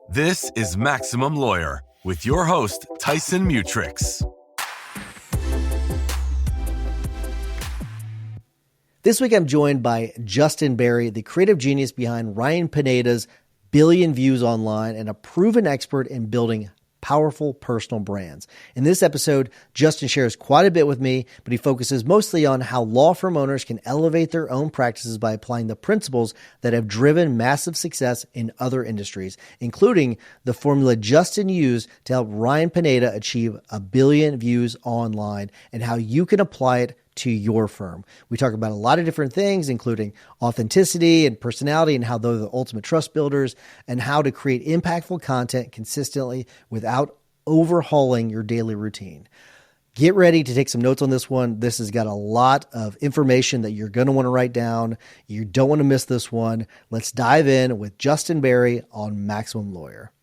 This is Maximum Lawyer with your host, Tyson Mutrux. This week I'm joined by Justin Berry, the creative genius behind Ryan Pineda's billion views online and a proven expert in building powerful personal brands. In this episode, Justin shares quite a bit with me, but he focuses mostly on how law firm owners can elevate their own practices by applying the principles that have driven massive success in other industries, including the formula Justin used to help Ryan Pineda achieve 1 billion views online and how you can apply it to your firm. We talk about a lot of different things, including authenticity and personality and how they're the ultimate trust builders and how to create impactful content consistently without overhauling your daily routine. Get ready to take some notes on this one. This has got a lot of information that you're going to want to write down. You don't want to miss this one. Let's dive in with Justin Berry on Maximum Lawyer.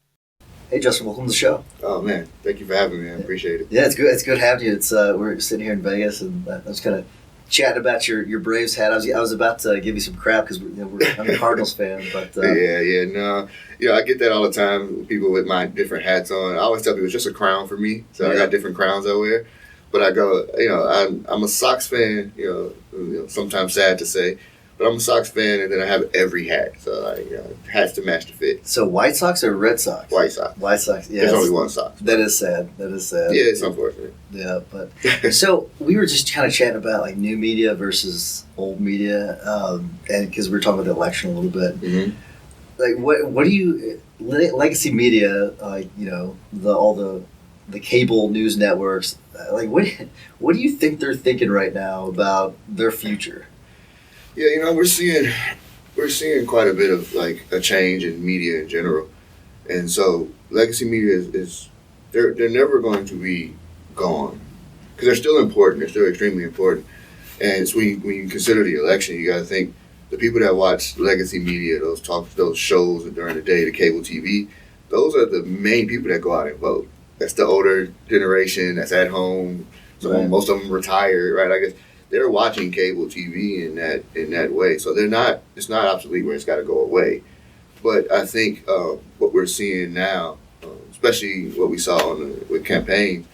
Hey, Justin, welcome to the show. Oh, man. Thank you for having me. I appreciate it. Yeah, it's good. It's good having you. It's we're sitting here in Vegas, and I was kind of chatting about your Braves hat. I was about to give you some crap because I'm a Cardinals fan. But no. I get that all the time, people with my different hats on. I always tell people it's just a crown for me. So I got different crowns I wear. But I go, I'm a Sox fan, sometimes sad to say. But I'm a Sox fan, and then I have every hat. So, hats to match the fit. So, White Sox or Red Sox? White Sox. White Sox, yeah. There's only one Sox. That is sad. Yeah, it's unfortunate. Yeah, but so we were just kind of chatting about like new media versus old media, and because we were talking about the election a little bit. Mm-hmm. Like, what do you legacy media? Like, all the cable news networks. Like, what do you think they're thinking right now about their future? Yeah, we're seeing quite a bit of like a change in media in general, and so legacy media is they're never going to be gone because they're still important. They're still extremely important, and it's when you consider the election, you got to think the people that watch legacy media, those shows during the day, the cable TV, those are the main people that go out and vote. That's the older generation that's at home. So right. Most of them retired, right? I guess. They're watching cable TV in that way, so it's not obsolete where it's got to go away. But I think what we're seeing now, especially what we saw with campaigns,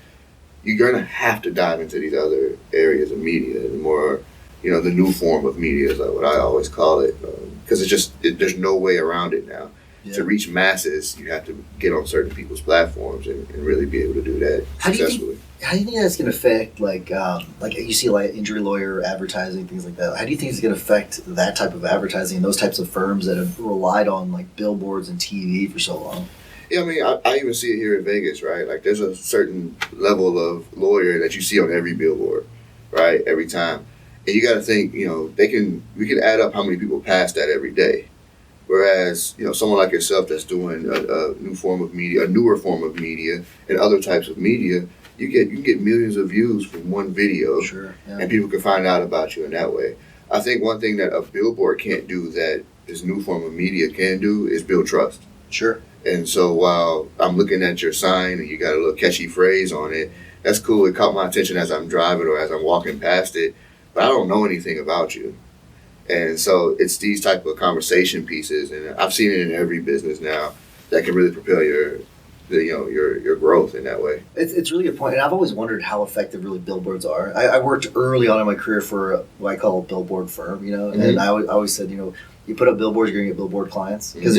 you're going to have to dive into these other areas of media, the more, the new form of media is like what I always call it, because there's no way around it now. Yeah. To reach masses, you have to get on certain people's platforms and really be able to do that successfully. How do you think that's going to affect, like you see like injury lawyer advertising, things like that? How do you think it's going to affect that type of advertising and those types of firms that have relied on like billboards and TV for so long? Yeah, I mean, I even see it here in Vegas, right? Like there's a certain level of lawyer that you see on every billboard, right? Every time. And you got to think, we can add up how many people pass that every day. Whereas, someone like yourself that's doing a newer form of media and other types of media, you can get millions of views from one video. Sure, yeah. And people can find out about you in that way. I think one thing that a billboard can't do that this new form of media can do is build trust. Sure. And so while I'm looking at your sign and you got a little catchy phrase on it, that's cool. It caught my attention as I'm driving or as I'm walking past it, but I don't know anything about you. And so it's these type of conversation pieces, and I've seen it in every business now that can really propel your growth in that way. It's a really good point, and I've always wondered how effective really billboards are. I worked early on in my career for what I call a billboard firm, Mm-hmm. and I always said, you put up billboards, you're going to get billboard clients because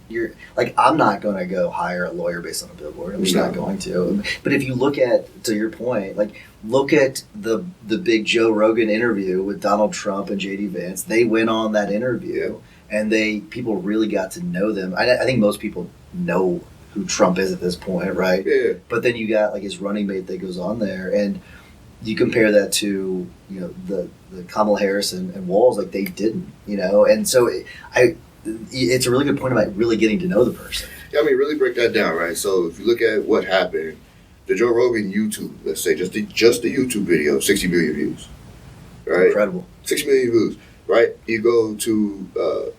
you're like, I'm not going to go hire a lawyer based on a billboard. I'm just not going to. But if you look at, to your point, like look at the big Joe Rogan interview with Donald Trump and JD Vance. They went on that interview and people really got to know them. I think most people know who Trump is at this point, right? Yeah. But then you got like his running mate that goes on there, and you compare that to the Kamala Harris and Walz, like they didn't, and so it's a really good point about really getting to know the person. Yeah, I mean, really break that down, right? So if you look at what happened, the Joe Rogan YouTube, let's say just the YouTube video, 60 million views, right? Incredible. 60 million views, right? You go to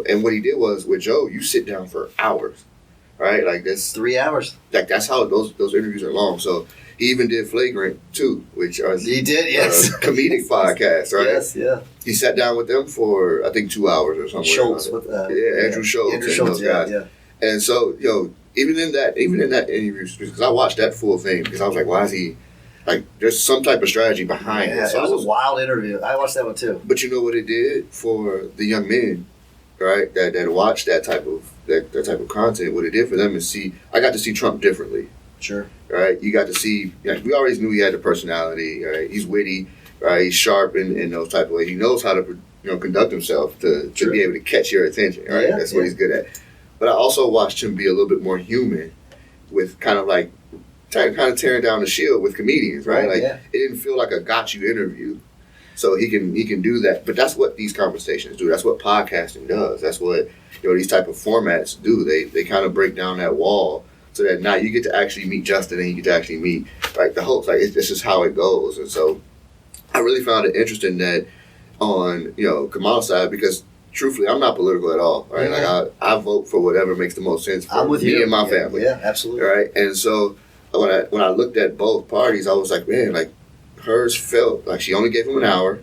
and what he did was with Joe, you sit down for hours, right? Like that's 3 hours. Like that's how those interviews are long. So he even did Flagrant too, which he did, yes, comedic podcast, right? Yes, yeah. He sat down with them for I think 2 hours or something. Schultz, Andrew Schultz, Andrew Schultz, guys. yeah. And so, even in that interview, because I watched that full thing, because I was like, why is he, like, there's some type of strategy behind it. So it was a wild interview. I watched that one too. But you know what it did for the young men, right, that watch that type of content? What it did for them is I got to see Trump differently. Sure. Right? You got to see, we always knew he had the personality, right? He's witty, right? He's sharp in those type of ways. He knows how to, conduct himself to be able to catch your attention, right? That's what he's good at. But I also watched him be a little bit more human with kind of like, kind of tearing down the shield with comedians, right? It didn't feel like a got you interview. So he can do that. But that's what these conversations do. That's what podcasting does. That's what, these type of formats do. They kind of break down that wall so that now you get to actually meet Justin and you get to actually meet, like, the host. Like, this is how it goes. And so I really found it interesting that on, Kamal's side, because truthfully, I'm not political at all, right? Like, I vote for whatever makes the most sense for me and my family. Yeah, absolutely. Right? And so when I looked at both parties, I was like, man, like, hers felt like she only gave him an hour.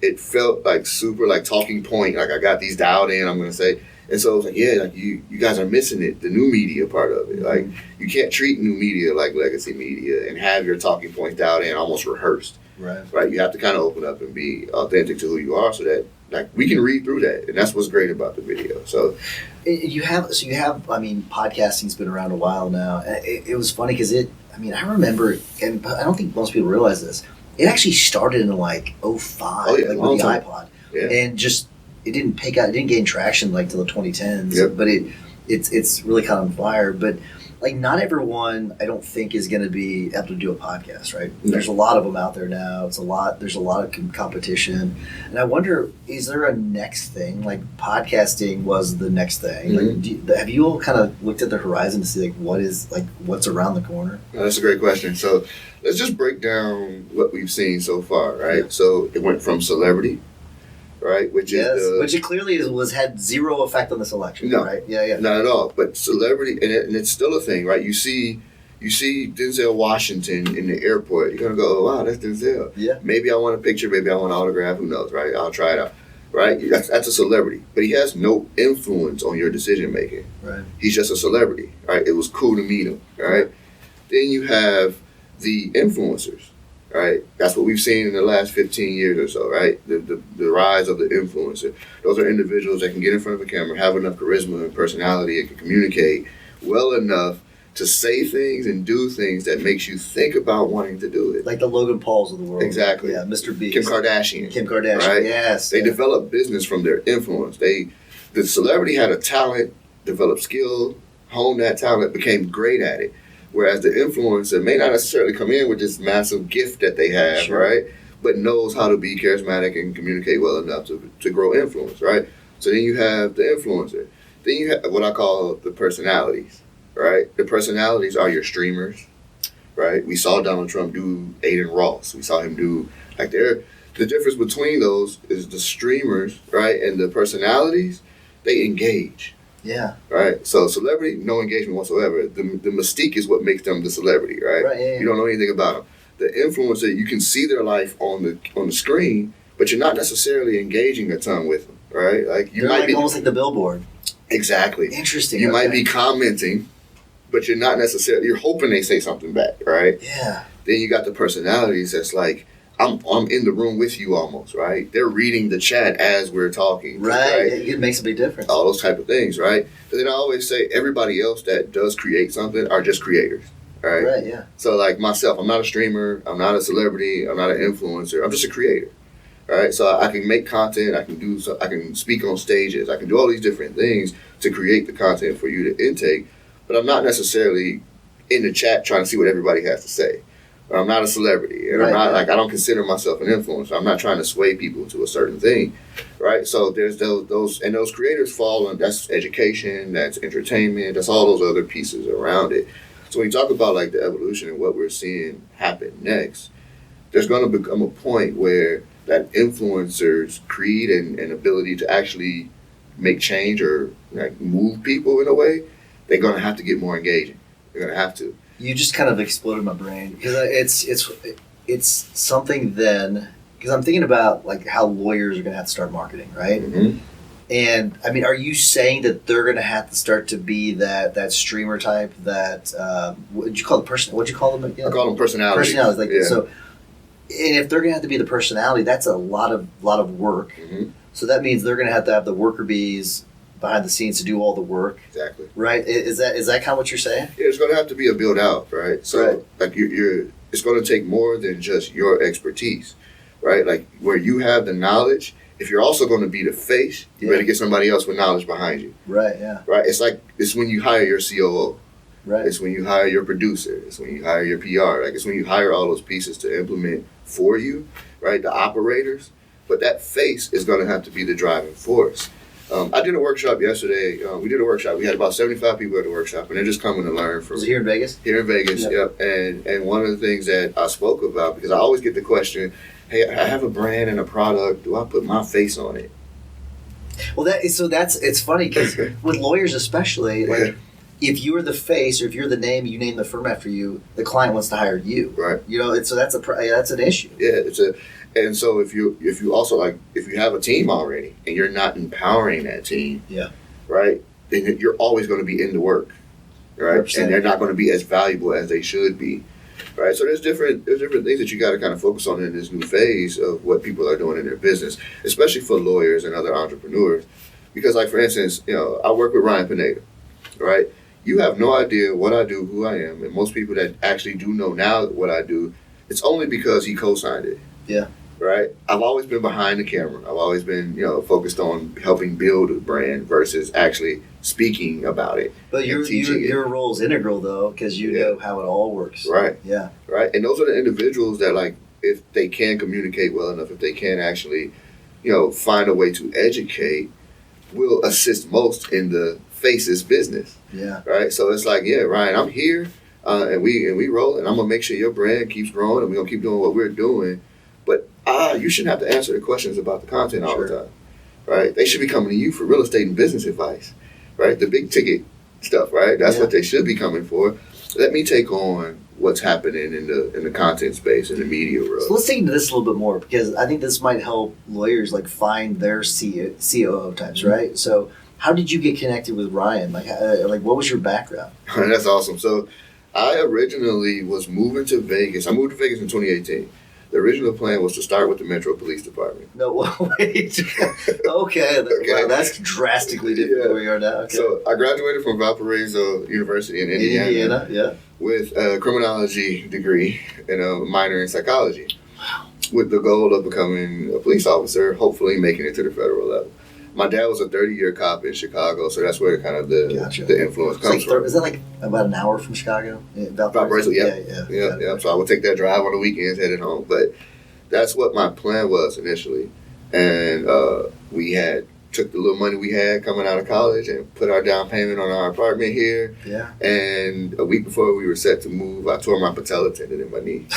It felt like super, like, talking point. Like, I got these dialed in, I'm going to say. And so I was like, yeah, like, you guys are missing it, the new media part of it. Like, you can't treat new media like legacy media and have your talking points dialed in, almost rehearsed. Right? You have to kind of open up and be authentic to who you are so that, like, we can read through that. And that's what's great about the video. So you have, I mean, podcasting's been around a while now. It was funny because I remember, and I don't think most people realize this, it actually started in like 05, with the iPod. Yeah. And just, it didn't pick out, it didn't gain traction like till the 2010s, but it's really caught on fire. But like, not everyone, I don't think, is going to be able to do a podcast, right? Mm-hmm. There's a lot of them out there now. There's a lot of competition. And I wonder, is there a next thing? Like, podcasting was the next thing. Mm-hmm. Like, have you all kind of looked at the horizon to see, like, what's around the corner? That's a great question. So let's just break down what we've seen so far, right? Yeah. So it went from celebrity, right? Which it clearly had zero effect on this election, right? Yeah. Not at all. But celebrity, and it's still a thing, right? You see Denzel Washington in the airport. You're gonna go, oh, wow, that's Denzel. Yeah. Maybe I want a picture. Maybe I want an autograph. Who knows, right? I'll try it out, right? That's a celebrity, but he has no influence on your decision making. Right. He's just a celebrity, right? It was cool to meet him, right? Then you have the influencers. Right, that's what we've seen in the last 15 years or so. Right, the rise of the influencer. Those are individuals that can get in front of a camera, have enough charisma and personality, and can communicate well enough to say things and do things that makes you think about wanting to do it. Like the Logan Pauls of the world. Exactly. Yeah, Mr. Beast. Kim Kardashian. Right? Yes. They develop business from their influence. The celebrity had a talent, developed skill, honed that talent, became great at it. Whereas the influencer may not necessarily come in with this massive gift that they have, right? But knows how to be charismatic and communicate well enough to grow influence, right? So then you have the influencer. Then you have what I call the personalities, right? The personalities are your streamers, right? We saw Donald Trump do Aiden Ross. We saw him do, like, the difference between those is the streamers, right? And the personalities, they engage. Yeah. Right. So celebrity, no engagement whatsoever. The mystique is what makes them the celebrity, right? Yeah. You don't know anything about them. The influencer, you can see their life on the screen, but you're not necessarily engaging a ton with them, right? Like, you might be almost like the billboard. Exactly. Interesting. You might be commenting, but you're not necessarily. You're hoping they say something back, right? Yeah. Then you got the personalities that's like, I'm in the room with you almost, right? They're reading the chat as we're talking. Right. It makes a big difference. All those type of things, right? But then I always say everybody else that does create something are just creators, right? Right, yeah. So, like myself, I'm not a streamer, I'm not a celebrity, I'm not an influencer, I'm just a creator, right? So I can make content, I can speak on stages, I can do all these different things to create the content for you to intake, but I'm not necessarily in the chat trying to see what everybody has to say. I'm not a celebrity, and I'm not like, I don't consider myself an influencer. I'm not trying to sway people to a certain thing, right? So there's those creators fall on, that's education, that's entertainment, that's all those other pieces around it. So when you talk about, like, the evolution and what we're seeing happen next, there's going to become a point where that influencer's creed and ability to actually make change or, like, move people in a way, they're going to have to get more engaging. They're going to have to. You just kind of exploded my brain, because it's something then, because I'm thinking about, like, how lawyers are going to have to start marketing, right? Mm-hmm. And I mean, are you saying that they're going to have to start to be that streamer type? That what'd you call the person? What'd you call them again? I call them personalities. Personalities, like yeah. so. And if they're going to have to be the personality, that's a lot of work. Mm-hmm. So that means they're going to have the worker bees behind the scenes to do all the work. Exactly. Right? Is that kind of what you're saying? Yeah, it's going to have to be a build out, right? So Right. like it's going to take more than just your expertise, right? Like where you have the knowledge. If you're also going to be the face, you better get somebody else with knowledge behind you. Right. Yeah. Right. It's when you hire your COO. Right. It's when you hire your producer. It's when you hire your PR. Like it's when you hire all those pieces to implement for you, right? The operators. But that face is going to have to be the driving force. I did a workshop yesterday. We did a workshop. We had about 75 people at the workshop, and they're just coming to learn from. Was it here in Vegas? Here in Vegas, Yep. And one of the things that I spoke about, because I always get the question, hey, I have a brand and a product. Do I put my face on it? Well, it's funny because with lawyers especially, like if you're the face or if you're the name, you name the firm after you, the client wants to hire you. Right. You know, so that's an issue. Yeah, and so if you also if you have a team already and you're not empowering that team, right, then you're always going to be in the work, right, 100%. and they're not going to be as valuable as they should be, right. So there's different things that you got to kind of focus on in this new phase of what people are doing in their business, especially for lawyers and other entrepreneurs, because like for instance, I work with Ryan Pineda, right. You have no idea what I do, who I am, and most people that actually do know now what I do, it's only because he co-signed it. Yeah. Right? I've always been behind the camera. I've always been, focused on helping build a brand versus actually speaking about it. But your role is integral, though, because you know how it all works. Right. Yeah. Right. And those are the individuals that, like, if they can communicate well enough, if they can actually, find a way to educate, will assist most in the face's business. Yeah. Right? So it's like, Ryan, I'm here, and we roll, and I'm going to make sure your brand keeps growing, and we're going to keep doing what we're doing. But you shouldn't have to answer the questions about the content all the time, right? They should be coming to you for real estate and business advice, right? The big ticket stuff, right? That's what they should be coming for. Let me take on what's happening in the content space, in the media world. So let's dig into this a little bit more because I think this might help lawyers like find their COO types, right? So how did you get connected with Ryan? Like what was your background? That's awesome. So I originally was moving to Vegas. I moved to Vegas in 2018. The original plan was to start with the Metro Police Department. No, wait. Okay. Wow, that's drastically different than where we are now. Okay. So I graduated from Valparaiso University in Indiana with a criminology degree and a minor in psychology. Wow. With the goal of becoming a police officer, hopefully making it to the federal level. My dad was a 30-year cop in Chicago, so that's where kind of the influence comes from. Is that like about an hour from Chicago? Valparaiso, yeah. So I would take that drive on the weekends, headed home. But that's what my plan was initially. And we took the little money we had coming out of college and put our down payment on our apartment here. Yeah. And a week before we were set to move, I tore my patella tendon in my knee.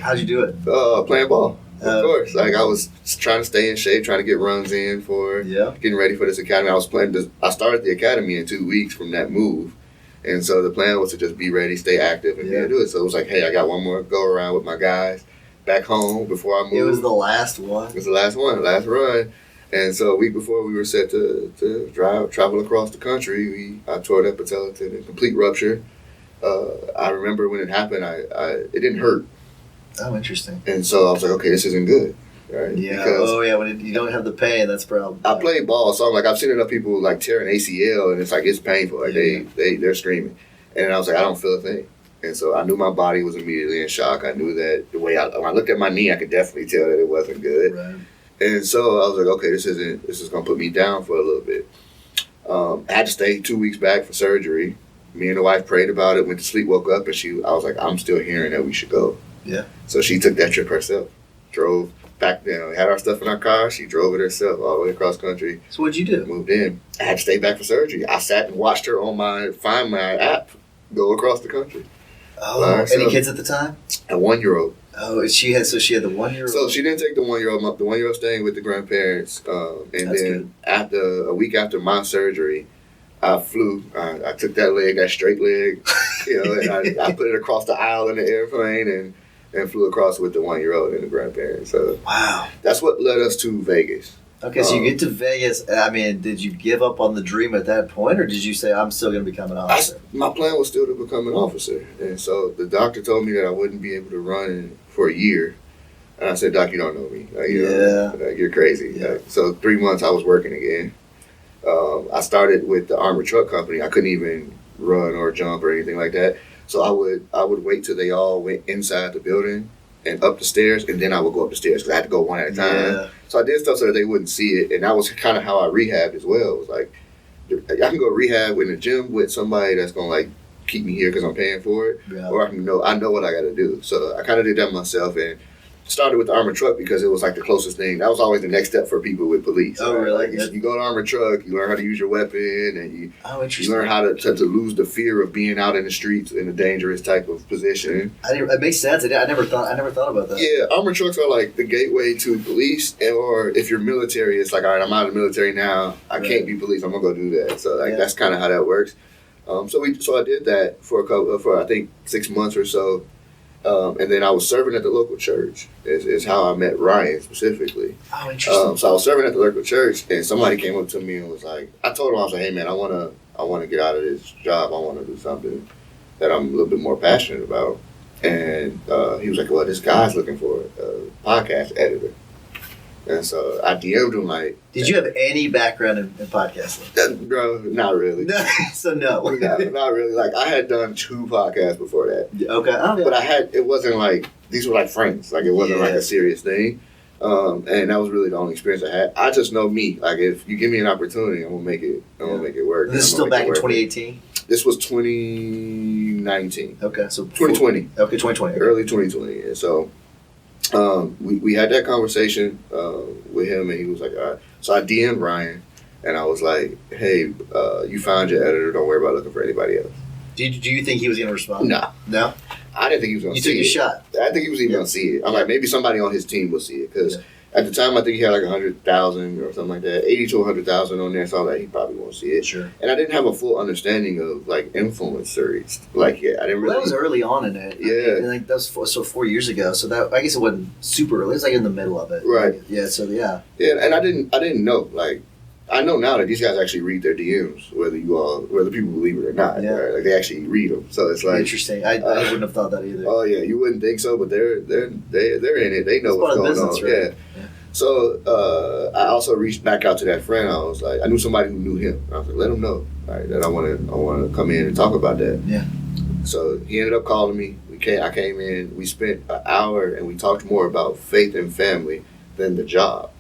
How'd you do it? Playing ball. Of course. Like I was trying to stay in shape, trying to get runs in for getting ready for this academy. I started the academy in 2 weeks from that move. And so the plan was to just be ready, stay active, and do it. So it was like, hey, I got one more go around with my guys back home before I moved. It was the last one. It was the last last run. And so a week before we were set to travel across the country, I tore that patella tendon, complete rupture. I remember when it happened, it didn't hurt. Oh, interesting. And so I was like, okay, this isn't good. Right? Yeah. Because when you don't have the pain, that's a problem. I played ball, so I'm like, I've seen enough people like tear an ACL, and it's like it's painful. Like they're screaming, and I was like, I don't feel a thing. And so I knew my body was immediately in shock. I knew that when I looked at my knee, I could definitely tell that it wasn't good. Right. And so I was like, okay, this is gonna put me down for a little bit. I had to stay 2 weeks back for surgery. Me and the wife prayed about it, went to sleep, woke up, and I was like, I'm still hearing that we should go. Yeah. So she took that trip herself, drove back down, had our stuff in our car. She drove it herself all the way across country. So what'd you do? Moved in. I had to stay back for surgery. I sat and watched her on my Find My app go across the country. Oh, any kids at the time? A 1-year-old. Oh, she had the 1-year-old. So she didn't take the 1-year-old. The 1-year-old staying with the grandparents. And That's then a week after my surgery, I flew. I took that straight leg, and I put it across the aisle in the airplane and flew across with the 1-year-old and the grandparents. So wow, that's what led us to Vegas. Okay, so you get to Vegas. I mean, did you give up on the dream at that point, or did you say, I'm still going to become an officer? My plan was still to become an officer. And so the doctor told me that I wouldn't be able to run for a year. And I said, Doc, you don't know me. You're crazy. Yeah. So 3 months I was working again. I started with the armored truck company. I couldn't even run or jump or anything like that. So I would wait till they all went inside the building and up the stairs, and then I would go up the stairs because I had to go one at a time. Yeah. So I did stuff so that they wouldn't see it, and that was kind of how I rehabbed as well. It was like, I can go rehab in the gym with somebody that's going to like keep me here because I'm paying for it, or I know what I got to do. So I kind of did that myself, and started with the armored truck because it was like the closest thing. That was always the next step for people with police. Oh, right? really? Like you go to armored truck, you learn how to use your weapon, and you learn how to lose the fear of being out in the streets in a dangerous type of position. It makes sense. I never thought about that. Yeah, armored trucks are like the gateway to police, or if you're military, it's like, all right, I'm out of the military now. I can't be police. I'm gonna go do that. So that's kind of how that works. So I did that for I think 6 months or so. And then I was serving at the local church is how I met Ryan specifically. Oh, interesting. So I was serving at the local church, and somebody came up to me and was like, I told him, I was like, hey man, I want to get out of this job. I want to do something that I'm a little bit more passionate about. And he was like, well, this guy's looking for a podcast editor. And so I DM'd him like, did you have any background in podcasting? Bro, not really. So no. Not really. Like I had done 2 podcasts before that. Okay. Oh, yeah. But it wasn't like, these were like friends. Like it wasn't like a serious thing. And that was really the only experience I had. I just know me. Like if you give me an opportunity, I'm gonna make it work. This is still back in 2018? This was 2019. Okay. So 2020. Okay, 2020. Okay. Early 2020. And so we had that conversation with him, and he was like, all right. So I DM'd Ryan, and I was like, hey, you found your editor. Don't worry about looking for anybody else. Do you think he was going to respond? No? I didn't think he was going to see it. You took your shot. I think he was even going to see it. I'm like, maybe somebody on his team will see it. Because at the time, I think he had like 100,000 or something like that. 80 to 100,000 on there. So I was like, he probably won't see it. Sure. And I didn't have a full understanding of like influencers. Like, I didn't really. Well, that was early on in it. Yeah. I mean, like, that was 4 years ago. So that, I guess it wasn't super early. It was like in the middle of it. Right. Yeah. So yeah. Yeah. And I didn't know. Like, I know now that these guys actually read their DMs, whether people believe it or not. Yeah. Right? Like they actually read them. So it's like interesting. I wouldn't have thought that either. Oh yeah, you wouldn't think so, but they're in it. They know what's going on. Right? Yeah. So I also reached back out to that friend. I was like, I knew somebody who knew him. I was like, let him know, right, that I want to come in and talk about that. Yeah. So he ended up calling me. I came in. We spent an hour and we talked more about faith and family than the job.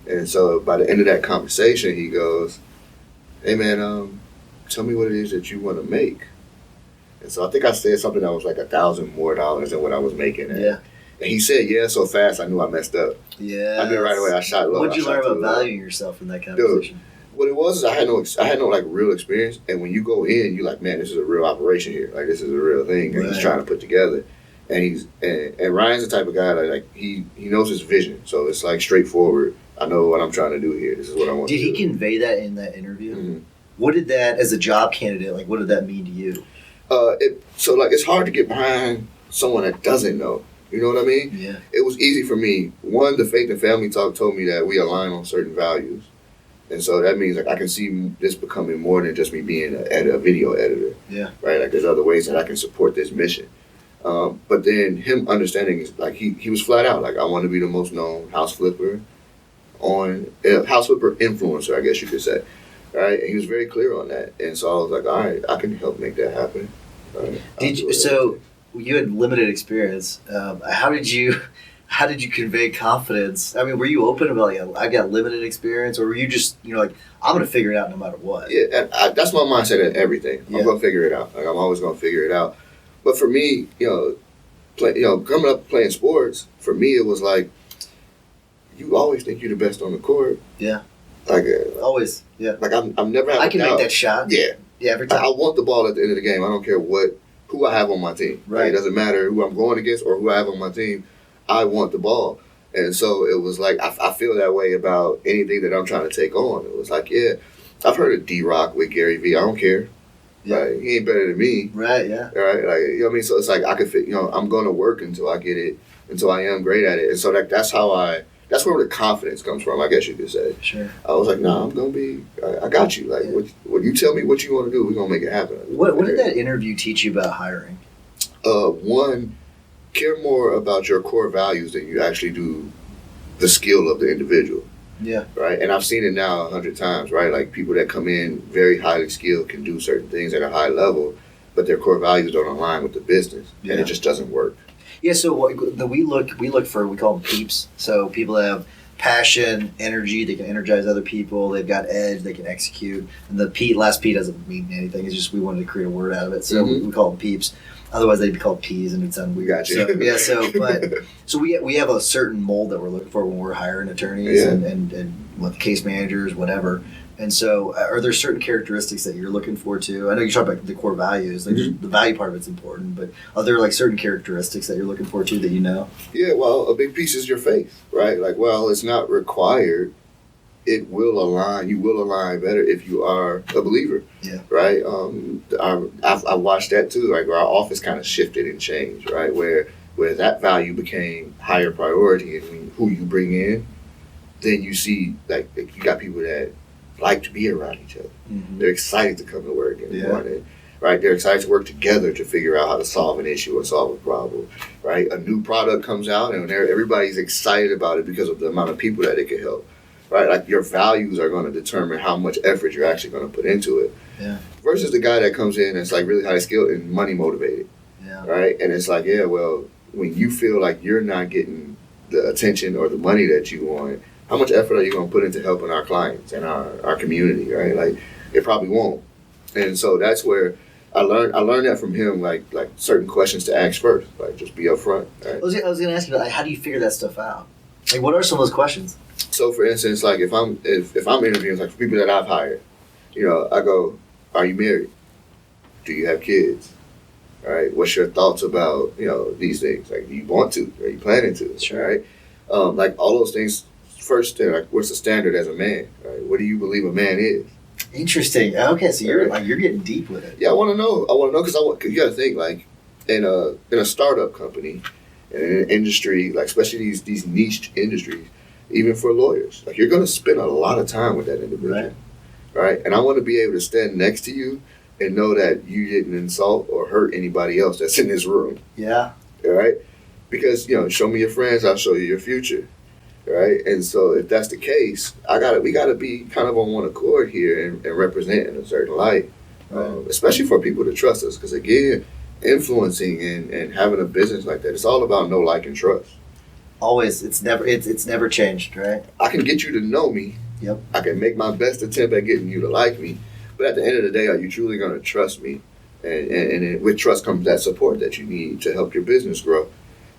And so by the end of that conversation, he goes, hey man, tell me what it is that you want to make. And so I think I said something that was like $1,000 more than what I was making. Yeah. And he said, yeah, so fast, I knew I messed up. Yeah. I knew right away I shot low. What did you learn about valuing yourself in that conversation? Dude, what it was is I had no like real experience. And when you go in, you're like, man, this is a real operation here. Like this is a real thing that he's trying to put together. And and Ryan's the type of guy that like he knows his vision. So it's like straightforward. I know what I'm trying to do here. This is what I want to do. Did he convey that in that interview? Mm-hmm. What did that, as a job candidate, like what did that mean to you? So like it's hard to get behind someone that doesn't know. You know what I mean? Yeah. It was easy for me. One, the Faith and Family Talk told me that we align on certain values. And so that means like I can see this becoming more than just me being a video editor. Yeah. Right? Like there's other ways that I can support this mission. But then him understanding is like he was flat out like I want to be the most known house flipper influencer, I guess you could say. Right? And he was very clear on that. And so I was like, all right, I can help make that happen. Right? So you had limited experience. How did you convey confidence? I mean, were you open about like I got limited experience, or were you just like I'm gonna figure it out no matter what? Yeah, and that's my mindset at everything. I'm gonna figure it out. Like I'm always gonna figure it out. But for me, coming up playing sports, for me it was like you always think you're the best on the court. Yeah. Like always. Yeah. Like I'm never. I can make that shot. Yeah. Yeah. Every time. I want the ball at the end of the game. I don't care who I have on my team. Right. Like, it doesn't matter who I'm going against or who I have on my team. I want the ball. And so it was like, I feel that way about anything that I'm trying to take on. It was like, yeah, I've heard of D-Rock with Gary Vee. I don't care. Yeah. Like, he ain't better than me. Right, yeah. Right? Like, you know what I mean? So it's like, I could fit, I'm going to work until I get it, until I am great at it. And so that's how I that's where the confidence comes from, I guess you could say. Sure. I was like, nah, I'm gonna be. I got you. Like, when you tell me what you want to do, we're gonna make it happen. What did that interview teach you about hiring? One, care more about your core values than you actually do the skill of the individual. Yeah. Right. And I've seen it now 100 times. Right. Like people that come in very highly skilled can do certain things at a high level, but their core values don't align with the business, and it just doesn't work. Yeah. So we look for, we call them peeps. So people that have passion, energy, they can energize other people. They've got edge, they can execute. And the last P doesn't mean anything. It's just we wanted to create a word out of it. So we call them peeps. Otherwise, they'd be called peas, and it'd sound weird. Gotcha. So we have a certain mold that we're looking for when we're hiring attorneys and with case managers, whatever. And so, are there certain characteristics that you're looking for too? I know you talked about the core values, like the value part of it's important, but are there like certain characteristics that you're looking for too that you know? Yeah, well, a big piece is your faith, right? Like, well, it's not required. It will align. You will align better if you are a believer. Yeah. Right. I watched that too. Like our office kind of shifted and changed. Right. Where that value became higher priority, and who you bring in, then you see like you got people that like to be around each other. Mm-hmm. They're excited to come to work in the morning. Right. They're excited to work together to figure out how to solve an issue or solve a problem. Right. A new product comes out, and everybody's excited about it because of the amount of people that it can help. Right, like your values are going to determine how much effort you're actually going to put into it. Yeah. Versus the guy that comes in that's like really high skilled and money motivated. Yeah. Right, and it's like, yeah, well, when you feel like you're not getting the attention or the money that you want, how much effort are you going to put into helping our clients and our community? Right, like it probably won't. And so that's where I learned that from him, like certain questions to ask first, like just be upfront. Right? I was going to ask you, like, how do you figure that stuff out? Like, what are some of those questions? So, for instance, like if I'm interviewing, like for people that I've hired, I go, "Are you married? Do you have kids? All right. What's your thoughts about these things? Like, do you want to? Are you planning to? Sure. Right? Like all those things. First, like, what's the standard as a man? Right? What do you believe a man is? Interesting. Okay, so you're getting deep with it. Yeah, I want to know. Because you got to think like in a startup company, in an industry, like especially these niche industries. Even for lawyers, like you're going to spend a lot of time with that individual, right? And I want to be able to stand next to you and know that you didn't insult or hurt anybody else that's in this room. Yeah. All right? Because, show me your friends, I'll show you your future, right? And so if that's the case, we got to be kind of on one accord here and represent in a certain light, especially for people to trust us. Because again, influencing and having a business like that, it's all about know, like, and trust. Always, it's never changed, right? I can get you to know me. Yep. I can make my best attempt at getting you to like me, but at the end of the day, are you truly going to trust me? And with trust comes that support that you need to help your business grow.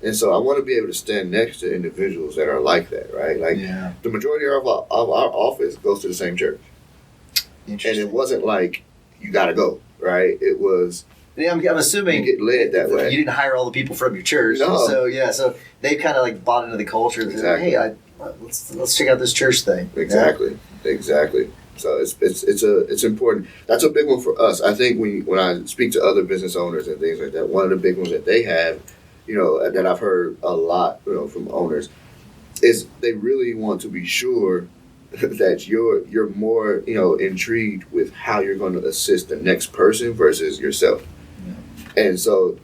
And so I want to be able to stand next to individuals that are like that, right? Like the majority of our office goes to the same church, and it wasn't like you got to go, right? It was. Yeah, I'm assuming you get led that way. You didn't hire all the people from your church, no. So they kind of like bought into the culture. Exactly. Hey, let's check out this church thing. Exactly. So it's important. That's a big one for us. I think when I speak to other business owners and things like that, one of the big ones that they have, that I've heard a lot, from owners, is they really want to be sure that you're more, intrigued with how you're going to assist the next person versus yourself. And so,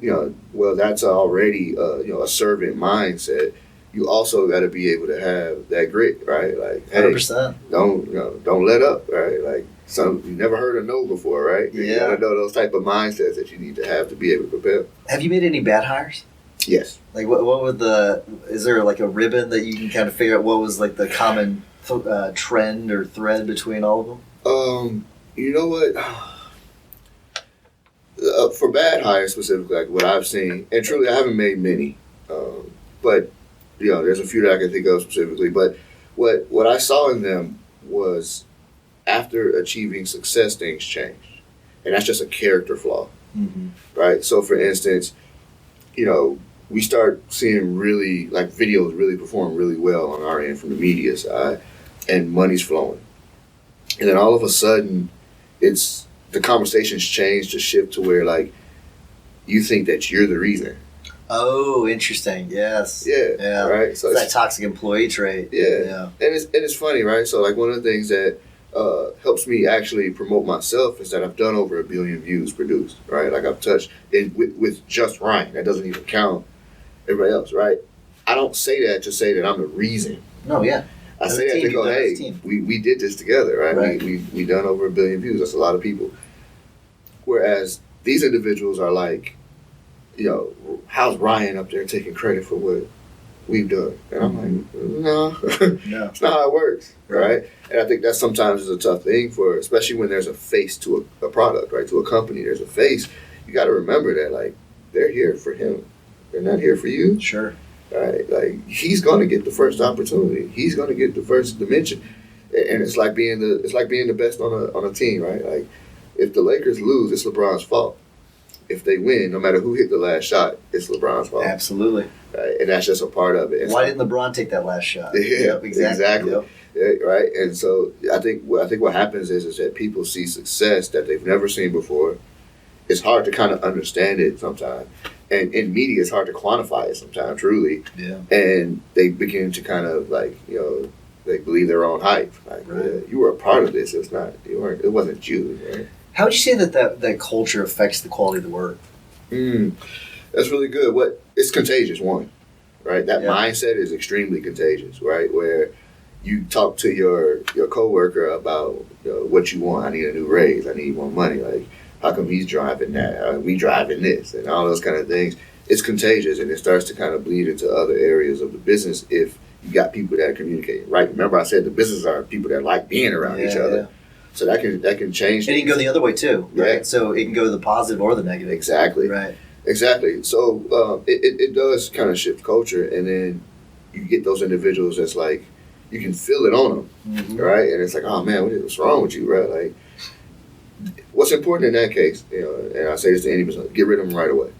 that's already, a servant mindset. You also got to be able to have that grit, right? Like, hey, 100%. Don't let up, right? Like, you never heard a no before, right? You got to know those type of mindsets that you need to have to be able to prepare. Have you made any bad hires? Yes. Like, what would is there like a ribbon that you can kind of figure out what was like the common trend or thread between all of them? You know what? For bad hires specifically, like what I've seen, and truly I haven't made many, but there's a few that I can think of specifically. But what I saw in them was after achieving success, things changed, and that's just a character flaw, right? So, for instance, we start seeing really like videos really perform really well on our end from the media side, and money's flowing, and then all of a sudden, the conversations change to shift to where like you think that you're the reason. Oh, interesting. Yes. Yeah. Right. So it's that toxic employee trait. Yeah. And it's funny, right? So like one of the things that helps me actually promote myself is that I've done over 1 billion views produced, right? Like I've touched it with just Ryan. That doesn't even count everybody else, right? I don't say that to say that I'm the reason. No, yeah. I say that to go, hey, we did this together, right? We done over 1 billion views. That's a lot of people. Whereas these individuals are like, how's Ryan up there taking credit for what we've done? And I'm like, no, it's not how it works, right? And I think that sometimes is a tough thing especially when there's a face to a product, right? To a company, there's a face. You got to remember that, like, they're here for him. They're not here for you. Sure. Right? Like, he's going to get the first opportunity. He's going to get the first dimension. And it's like being the best on a team, right? Like, if the Lakers lose, it's LeBron's fault. If they win, no matter who hit the last shot, it's LeBron's fault. Absolutely. Right? And that's just a part of it. And why didn't LeBron take that last shot? Yeah, exactly. Yep. Yeah, right? And so I think what happens is that people see success that they've never seen before. It's hard to kind of understand it sometimes. And in media, it's hard to quantify it sometimes, truly. Yeah. And they begin to kind of like, they believe their own hype. Like, you were a part of this. It wasn't you, right? How would you say that culture affects the quality of the work? That's really good. It's contagious, one, right? That mindset is extremely contagious, right? Where you talk to your coworker about what you want. I need a new raise. I need more money. Like, how come he's driving that? We driving this, and all those kind of things. It's contagious, and it starts to kind of bleed into other areas of the business if you got people that are communicating, right? Remember, I said the business are people that like being around each other. Yeah. So that can change. And it can go the other way too, right? Yeah. So it can go the positive or the negative. Exactly. Right. Exactly. So it does kind of shift culture, and then you get those individuals that's like, you can feel it on them, right? And it's like, oh man, what's wrong with you, right? Like, what's important in that case, and I say this to any person, get rid of them right away.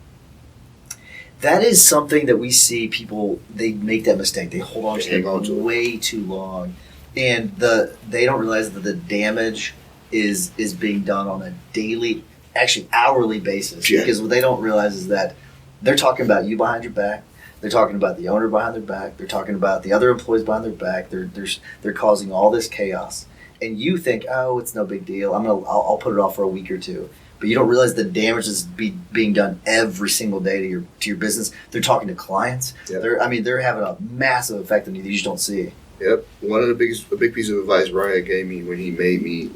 That is something that we see people, they make that mistake. They hold on to it way too long. And they don't realize that the damage is being done on a daily, actually hourly basis. Yeah. Because what they don't realize is that they're talking about you behind your back. They're talking about the owner behind their back. They're talking about the other employees behind their back. They're causing all this chaos. And you think, oh, it's no big deal. I'll put it off for a week or two. But you don't realize the damage is being done every single day to your business. They're talking to clients. Yep. They're having a massive effect on you that you just don't see. Yep. One of a big piece of advice Ryan gave me when he made me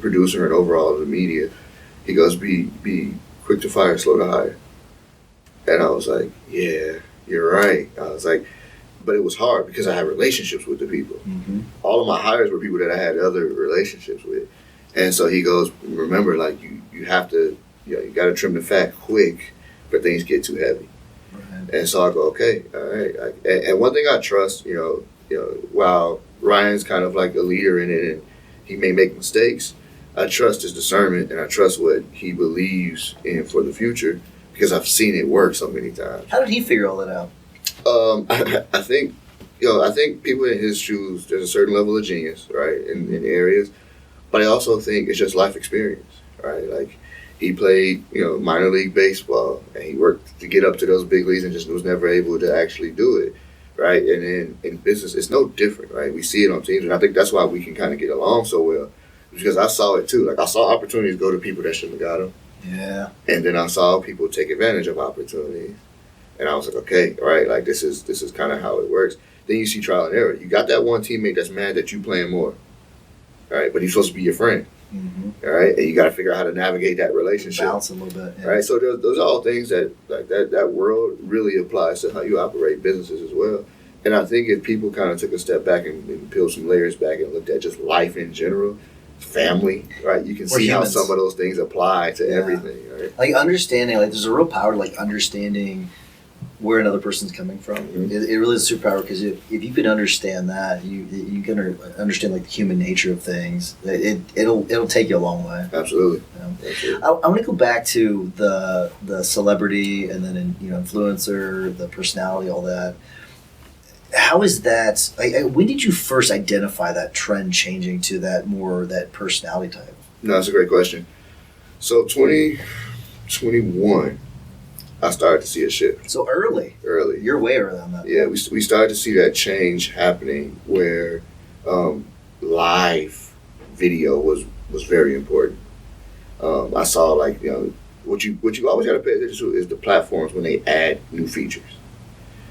producer and overall of the media, he goes, be quick to fire, slow to hire. And I was like, yeah, you're right. I was like, but it was hard because I had relationships with the people. Mm-hmm. All of my hires were people that I had other relationships with. And so he goes, remember, like, you have to, you got to trim the fat quick before things get too heavy. Right. And so I go, okay, all right. And one thing I trust, while Ryan's kind of like a leader in it and he may make mistakes, I trust his discernment and I trust what he believes in for the future because I've seen it work so many times. How did he figure all that out? I think people in his shoes, there's a certain level of genius, right, in areas. But I also think it's just life experience, right? Like, he played, minor league baseball, and he worked to get up to those big leagues and just was never able to actually do it, right? And then in business, it's no different, right? We see it on teams, and I think that's why we can kind of get along so well, because I saw it too. Like, I saw opportunities go to people that shouldn't have got them. Yeah. And then I saw people take advantage of opportunities. And I was like, okay, all right, like, this is kind of how it works. Then you see trial and error. You got that one teammate that's mad that you playing more. All right, but he's supposed to be your friend. Mm-hmm. All right, and you got to figure out how to navigate that relationship. Balance a little bit. Yeah. Right, so those are all things that like that world really applies to how you operate businesses as well. And I think if people kind of took a step back and peeled some layers back and looked at just life in general, family, right, you can see how some of those things apply to everything. Right? Like understanding, like there's a real power to like understanding where another person's coming from. Mm-hmm. It really is a superpower because if you could understand that, you can understand like the human nature of things. It'll take you a long way. Absolutely. Absolutely. I want to go back to the celebrity and then influencer, the personality, all that. How is that? When did you first identify that trend changing to that personality type? No, that's a great question. So 2021. I started to see a shift. So early. You're way early on that. Yeah, we started to see that change happening where live video was very important. I saw like, what you always got to pay attention to is the platforms when they add new features,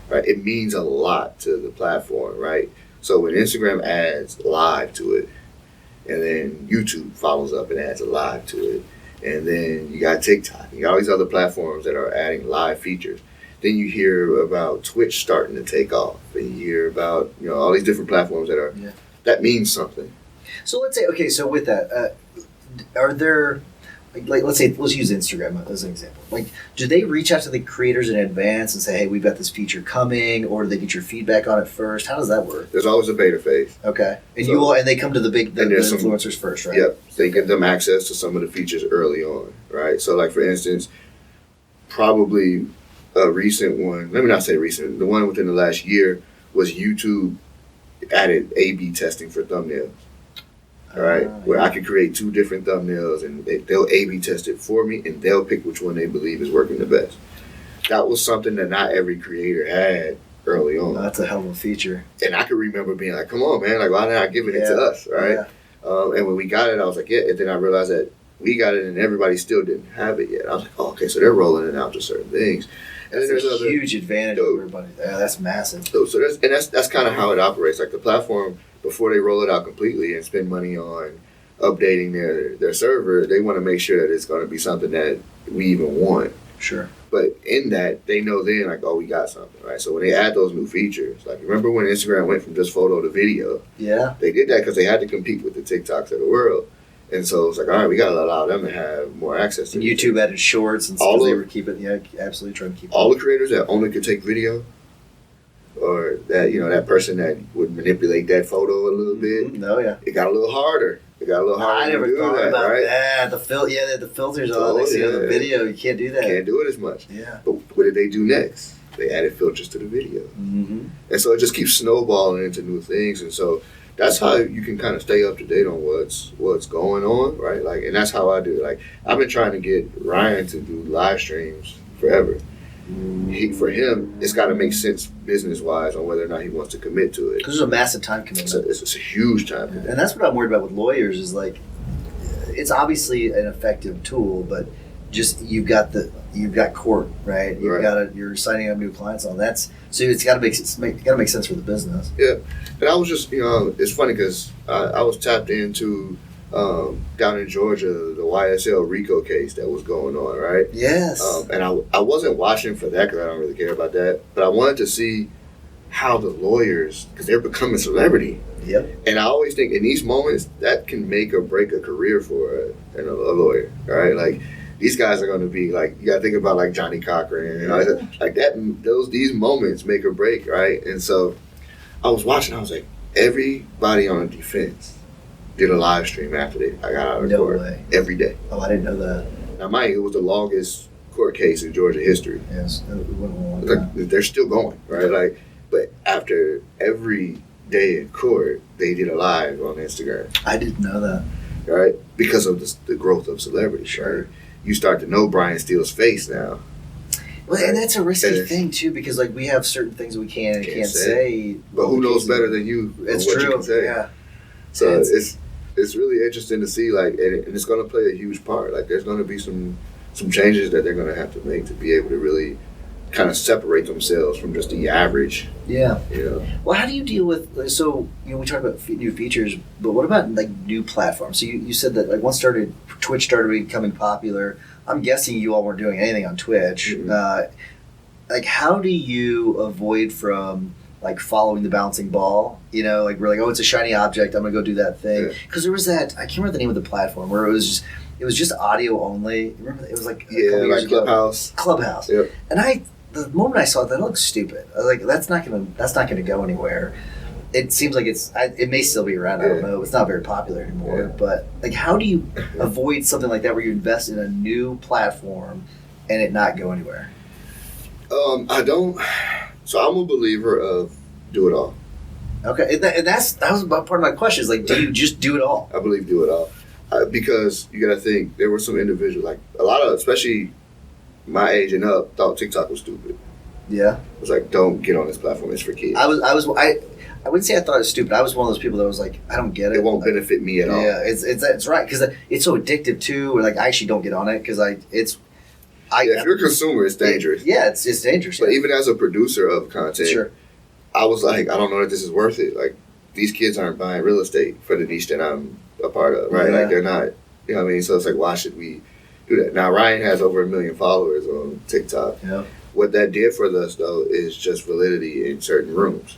right? It means a lot to the platform, right? So when Instagram adds live to it, and then YouTube follows up and adds a live to it, and then you got TikTok, you got all these other platforms that are adding live features. Then you hear about Twitch starting to take off, and you hear about all these different platforms that means something. So let's say, okay, so with that, are there, like let's use Instagram as an example. Like, do they reach out to the creators in advance and say, hey, we've got this feature coming, or do they get your feedback on it first? How does that work? There's always a beta phase. Okay. And and they come to the influencers first, right? Yep. They give them access to some of the features early on, right? So like, for instance, probably a recent one, let me not say recent, the one within the last year was YouTube added A/B testing for thumbnails. All right, where I could create 2 different thumbnails and they'll A/B test it for me, and they'll pick which one they believe is working the best. That was something that not every creator had early on. That's a hell of a feature. And I could remember being like, come on, man, like, why not giving it to us, right? Yeah. And when we got it, I was like, yeah. And then I realized that we got it and everybody still didn't have it yet. I was like, oh, okay, so they're rolling it out to certain things. And that's a huge advantage for everybody. Yeah, that's massive. So that's kind of how it operates. Like, the platform, before they roll it out completely and spend money on updating their server, they want to make sure that it's going to be something that we even want. Sure. But in that, they know then, like, oh, we got something, right? So when they add those new features, like, remember when Instagram went from just photo to video? Yeah. They did that because they had to compete with the TikToks of the world. And so it's like, all right, we got to allow them to have more access to it. YouTube added shorts and stuff. They were absolutely trying to keep all the creators that only could take video, or that, that person that would manipulate that photo a little bit. No, yeah. It got a little harder. I never thought about right? that. The filters on the video. You can't do that. Can't do it as much. Yeah. But what did they do next? They added filters to the video. Mm-hmm. And so it just keeps snowballing into new things. And so that's how you can kind of stay up to date on what's going on, right? Like, and that's how I do it. Like, I've been trying to get Ryan to do live streams forever. For him, it's got to make sense business-wise on whether or not he wants to commit to it. Because it's a massive time commitment. It's a huge time commitment. And that's what I'm worried about with lawyers is, like, it's obviously an effective tool, but just you've got court, right? You're signing up new clients on that. So it's got to make sense for the business. Yeah, and I was just it's funny because I was tapped into down in Georgia, the YSL RICO case that was going on, right? Yes. And I wasn't watching for that because I don't really care about that, but I wanted to see how the lawyers, because they're becoming celebrity. Yep. And I always think in these moments that can make or break a career for a lawyer, right? Like, these guys are going to be like, you got to think about like Johnny Cochran and all that, like that. These moments make or break, right? And so I was watching. I was like, everybody on the defense did a live stream after I got out of court. Way. Every day. Oh, I didn't know that. Now, mind you, it was the longest court case in Georgia history. Yes, they're still going, right? Like, but after every day in court, they did a live on Instagram. I didn't know that. Right, because of the growth of celebrity. Sure. Right? You start to know Brian Steele's face now. Well, and that's a risky thing too, because like we have certain things we can and can't say. But who knows better than you? It's what true. You can say. Yeah. So it's really interesting to see, like, and it's going to play a huge part. Like, there's going to be some changes that they're going to have to make to be able to really kind of separate themselves from just the average. Yeah. Well, how do you deal with, so, we talked about new features, but what about like new platforms? So you said that like once Twitch started becoming popular, I'm guessing you all weren't doing anything on Twitch. Mm-hmm. Like, how do you avoid from like following the bouncing ball? Like we're like, oh, it's a shiny object, I'm gonna go do that thing. Because there was that, I can't remember the name of the platform, where it was just audio only. Remember, it was like like Clubhouse. Clubhouse. Yep. And the moment I saw it, that looked stupid. I was like, that's not gonna go anywhere. It seems like it may still be around. I don't know. It's not very popular anymore. Yeah. But like, how do you avoid something like that where you invest in a new platform and it not go anywhere? I don't. So I'm a believer of do it all. Okay, and that was part of my question. Is like, do you just do it all? I believe do it all, because you got to think there were some individuals, like a lot of, especially my age and up thought TikTok was stupid. Yeah. It was like, don't get on this platform. It's for kids. I wouldn't say I thought it was stupid. I was one of those people that was like, I don't get it. It won't benefit me at all. Yeah, it's right because it's so addictive too. Or like I actually don't get on it because if you're a consumer, it's dangerous. It's dangerous. But even as a producer of content, sure. I was like, I don't know if this is worth it. Like, these kids aren't buying real estate for the niche that I'm a part of, right? Yeah. Like, they're not, you know what I mean? So it's like, why should we do that? Now, Ryan has over 1 million followers on TikTok. Yeah. What that did for us, though, is just validity in certain rooms,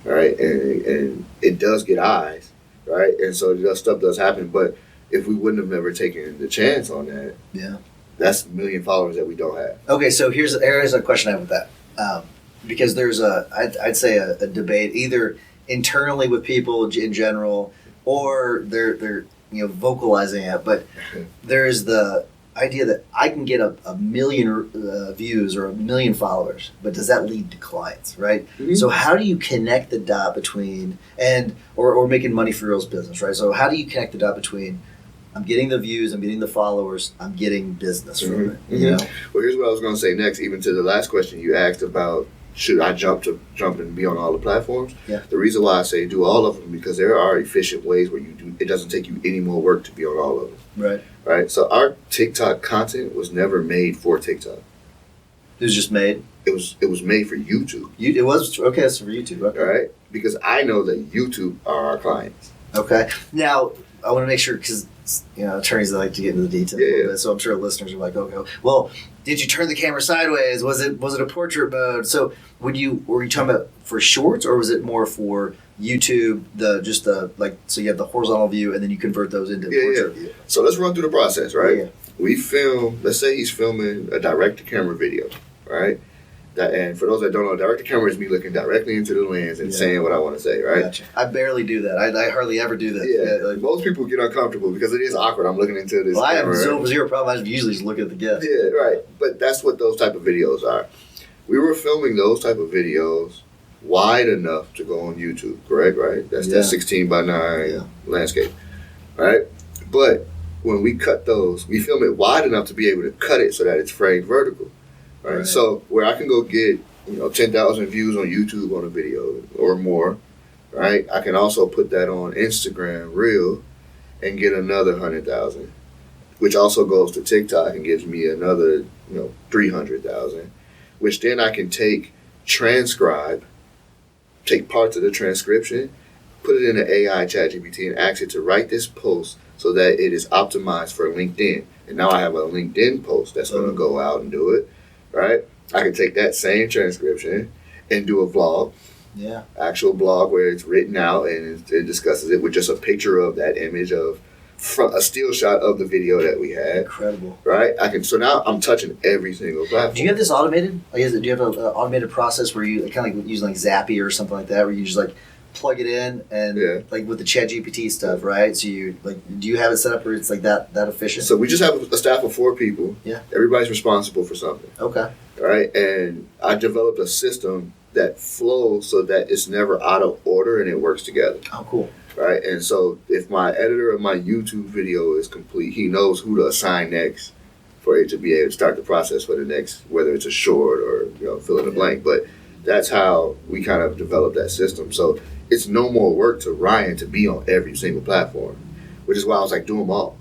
right? And it does get eyes, right? And so stuff does happen. But if we wouldn't have never taken the chance on that, yeah, that's 1 million followers that we don't have. Okay, so here's a question I have with that. Because there's I'd say a debate either internally with people in general, or they're vocalizing it. But there's the idea that I can get a million views or 1 million followers, but does that lead to clients, right? Mm-hmm. So how do you connect the dot between or making money for real business, right? So how do you connect the dot between I'm getting the views, I'm getting the followers, I'm getting business from it? You know? Well, here's what I was going to say next. Even to the last question you asked about, should I jump and be on all the platforms? Yeah. The reason why I say do all of them, because there are efficient ways where it doesn't take you any more work to be on all of them. Right. Right. So our TikTok content was never made for TikTok. It was just made. It was made for YouTube. It was okay. It's for YouTube. Okay. Right. Because I know that YouTube are our clients. Okay. Now I want to make sure because attorneys like to get into the details a little bit, so I'm sure listeners are like, okay, well, did you turn the camera sideways? Was it a portrait mode? So were you talking about for shorts, or was it more for YouTube? So you have the horizontal view, and then you convert those into portrait view. So let's run through the process, right? Yeah. We film. Let's say he's filming a direct-to-camera video, right? And for those that don't know, direct-to-camera is me looking directly into the lens and saying what I want to say, right? Gotcha. I barely do that. I hardly ever do that. Yeah. Most people get uncomfortable because it is awkward. I'm looking into this. Well, I camera, have zero problem. I usually just look at the guest. Yeah, right. But that's what those type of videos are. We were filming those type of videos wide enough to go on YouTube, correct? Right? That's that 16 by 9 landscape, right? But when we cut those, we film it wide enough to be able to cut it so that it's framed vertical. Right. So where I can go get 10,000 views on YouTube on a video or more, right? I can also put that on Instagram Reel and get another 100,000, which also goes to TikTok and gives me another 300,000, which then I can take parts of the transcription, put it in an AI ChatGPT and ask it to write this post so that it is optimized for LinkedIn. And now I have a LinkedIn post that's going to go out and do it. Right? I can take that same transcription and do a vlog. Yeah. Actual blog where it's written out and it discusses it with just a picture of that image of a still shot of the video that we had. Incredible. Right? So now I'm touching every single platform. Do you have this automated? Do you have an automated process where you kind of like using like Zapier or something like that, where you just like plug it in and like with the ChatGPT stuff, right? So you do you have it set up where it's like that efficient? So we just have a staff of 4 people. Yeah. Everybody's responsible for something. Okay. Right? And I developed a system that flows so that it's never out of order and it works together. Oh, cool. Right? And so if my editor of my YouTube video is complete, he knows who to assign next for it to be able to start the process for the next, whether it's a short or fill in the blank. But that's how we kind of developed that system. So it's no more work to Ryan to be on every single platform, which is why I was like, do them all.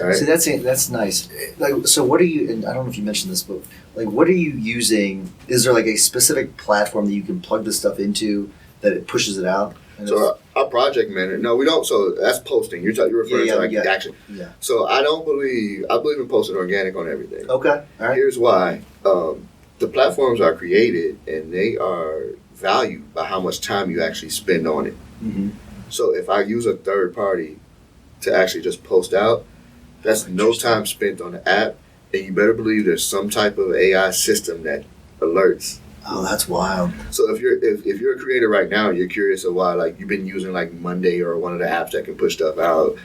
Right? See, that's nice. Like, so what are you? And I don't know if you mentioned this, but like, what are you using? Is there like a specific platform that you can plug this stuff into that it pushes it out? So our project manager, no, we don't. So that's posting. You're referring to like action. Yeah. So I believe in posting organic on everything. Okay. All right. Here's why. The platforms are created and they are valued by how much time you actually spend on it. Mm-hmm. So if I use a third party to actually just post out, that's no time spent on the app, and you better believe there's some type of AI system that alerts. Oh, that's wild. So if you're a creator right now, and you're curious of why, like you've been using like Monday or one of the apps that can push stuff out,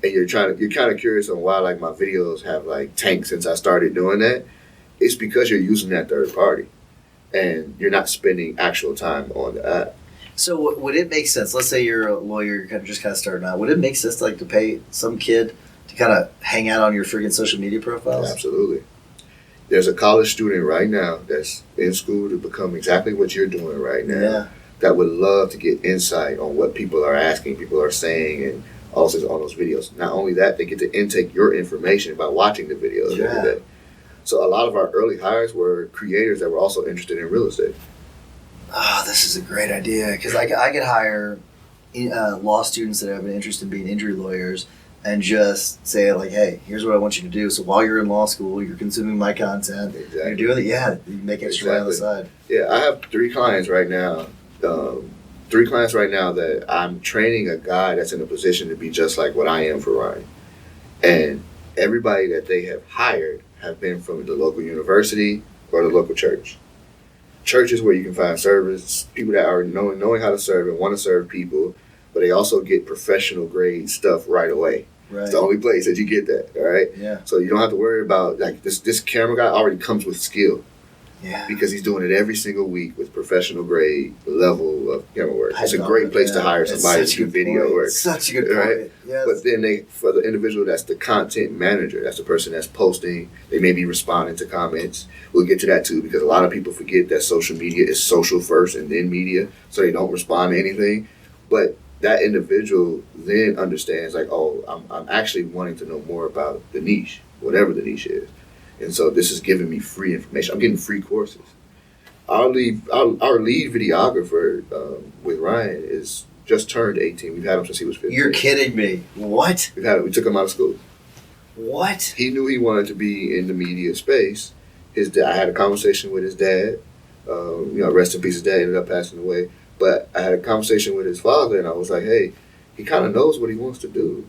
and you're kind of curious on why like my videos have like tanked since I started doing that, it's because you're using that third party, and you're not spending actual time on the app. So would it make sense? Let's say you're a lawyer, you're kind of starting out. Would it make sense to pay some kid to kind of hang out on your freaking social media profiles? Absolutely. there's a college student right now that's in school to become exactly what you're doing right now that would love to get insight on what people are asking, people are saying, and also on those videos. Not only that, they get to intake your information by watching the videos every day. So a lot of our early hires were creators that were also interested in real estate. Oh, this is a great idea, because I could hire law students that have an interest in being injury lawyers and just say, like, hey, here's what I want you to do. So while you're in law school, you're consuming my content. Exactly. You're doing it. Yeah, you make extra money on the side. Yeah, I have 3 clients right now. 3 clients right now that I'm training a guy that's in a position to be just like what I am for Ryan. And everybody that they have hired have been from the local university or the local church. Church is where you can find service, people that are knowing how to serve and want to serve people, but they also get professional grade stuff right away. Right. It's the only place that you get that, all right? Yeah. So you don't have to worry about, like, this camera guy already comes with skill. Yeah. Because he's doing it every single week with professional grade level of camera work. It's a great place to hire somebody to do video work. Such a good point. Right? Yes. But then for the individual that's the content manager, that's the person that's posting, they may be responding to comments. We'll get to that too, because a lot of people forget that social media is social first and then media, so they don't respond to anything. But that individual then understands, like, oh, I'm actually wanting to know more about the niche, whatever the niche is. And so this is giving me free information. I'm getting free courses. Our lead videographer with Ryan is just turned 18. We've had him since he was 15. You're kidding me. What? We took him out of school. What? He knew he wanted to be in the media space. I had a conversation with his dad. Rest in peace, his dad ended up passing away. But I had a conversation with his father, and I was like, hey, he kind of knows what he wants to do.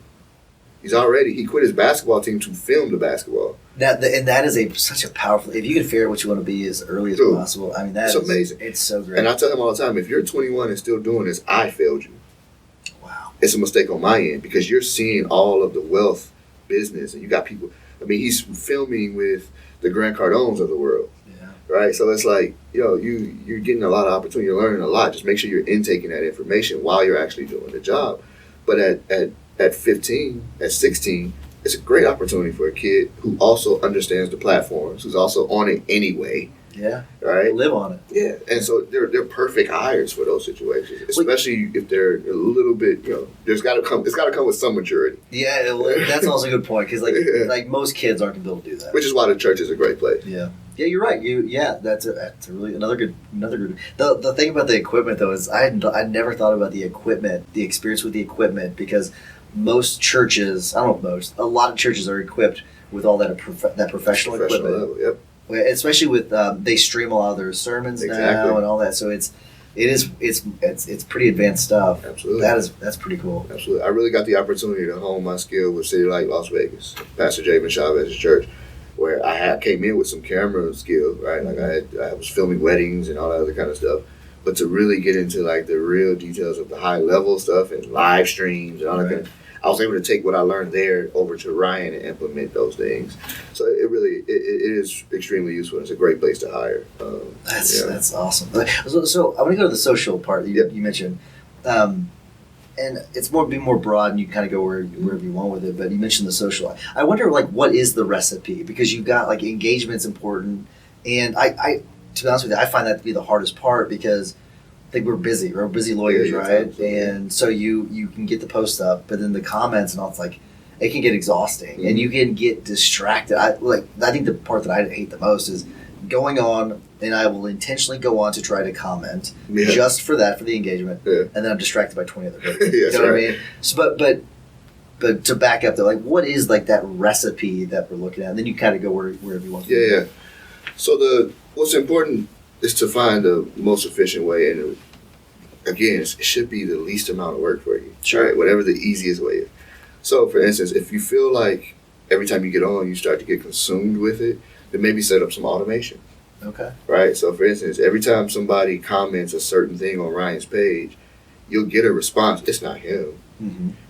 He quit his basketball team to film the basketball. And that is such a powerful, if you can figure out what you want to be as early as possible, I mean, that's amazing. It's so great. And I tell him all the time, if you're 21 and still doing this, I failed you. Wow. It's a mistake on my end, because you're seeing all of the wealth business, and you got people, he's filming with the Grant Cardones of the world. Yeah. Right? So it's like, you're getting a lot of opportunity, you're learning a lot. Just make sure you're intaking that information while you're actually doing the job. But at 15, at 16, it's a great opportunity for a kid who also understands the platforms, who's also on it anyway. Yeah. Right? Live on it. Yeah. And so they're perfect hires for those situations, especially if they're a little bit, it's got to come with some maturity. Yeah, that's also a good point, because like most kids aren't going to be able to do that. Which is why the church is a great place. Yeah. Yeah, you're right. That's a really another good. The thing about the equipment though is I never thought about the equipment, the experience with the equipment, because most churches, a lot of churches are equipped with all that professional equipment. Level, yep. Especially with they stream a lot of their sermons now and all that, so it's pretty advanced stuff. Absolutely, that's pretty cool. Absolutely, I really got the opportunity to hone my skill with City Light Las Vegas, Pastor Javen Chavez's church, where I came in with some camera skill, right? Like I was filming weddings and all that other kind of stuff, but to really get into like the real details of the high level stuff and live streams and all that kind of, I was able to take what I learned there over to Ryan and implement those things. So it really is extremely useful. It's a great place to hire. That's awesome. So I want to go to the social part that you mentioned, and it's be more broad, and you kind of go wherever you want with it. But you mentioned the social. I wonder, like, what is the recipe? Because you've got like engagement's important, and I to be honest with you, I find that to be the hardest part, because I think we're busy lawyers, right? Absolutely. And so you can get the post up, but then the comments and all, it's like, it can get exhausting, and you can get distracted. I think the part that I hate the most is going on, and I will intentionally go on to try to comment just for the engagement, and then I'm distracted by 20 other people. You know what I mean? So, but to back up, though, like, what is like that recipe that we're looking at? And then you kind of go wherever you want to. Yeah. So what's important is to find the most efficient way, and again, it should be the least amount of work for you. Sure. Right? Whatever the easiest way is. So, for instance, if you feel like every time you get on, you start to get consumed with it, then maybe set up some automation. Okay. Right? So, for instance, every time somebody comments a certain thing on Ryan's page, you'll get a response. It's not him,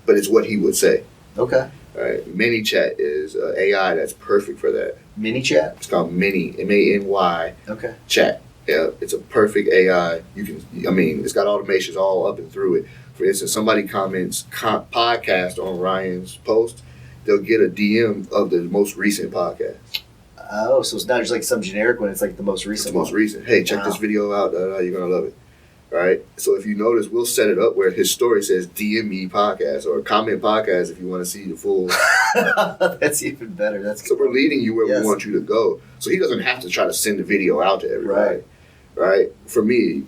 but it's what he would say. Okay. Right? ManyChat is AI that's perfect for that. ManyChat? It's called Many, M-A-N-Y. Okay. Chat. Yeah, it's a perfect AI. It's got automations all up and through it. For instance, somebody comments podcast on Ryan's post, they'll get a DM of the most recent podcast. Oh, so it's not just like some generic one. It's like the most recent. It's the most recent. Hey, check this video out. You're gonna love it. Right. So if you notice, we'll set it up where his story says DM me podcast or comment podcast if you want to see the full. That's even better. That's so we're leading you where we want you to go. So he doesn't have to try to send the video out to everybody. Right. For me.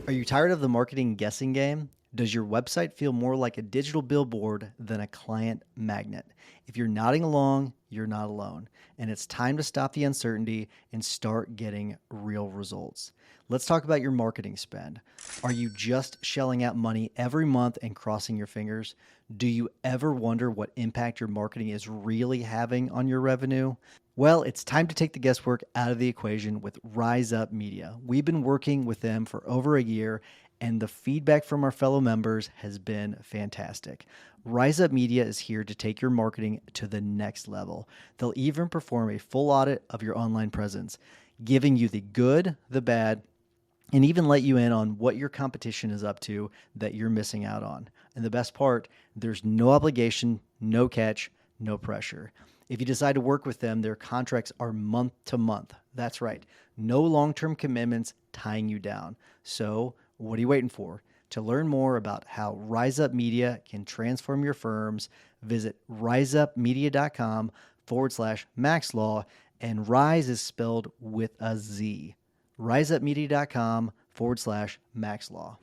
Are you tired of the marketing guessing game? Does your website feel more like a digital billboard than a client magnet? If you're nodding along, you're not alone. And it's time to stop the uncertainty and start getting real results. Let's talk about your marketing spend. Are you just shelling out money every month and crossing your fingers? Do you ever wonder what impact your marketing is really having on your revenue? Well, it's time to take the guesswork out of the equation with Rise Up Media. We've been working with them for over a year, and the feedback from our fellow members has been fantastic. Rise Up Media is here to take your marketing to the next level. They'll even perform a full audit of your online presence, giving you the good, the bad, and even let you in on what your competition is up to that you're missing out on. And the best part, there's no obligation, no catch, no pressure. If you decide to work with them, their contracts are month to month. That's right. No long-term commitments tying you down. So what are you waiting for? To learn more about how Rise Up Media can transform your firms, visit riseupmedia.com/maxlaw, and Rise is spelled with a Z. riseupmedia.com/maxlaw.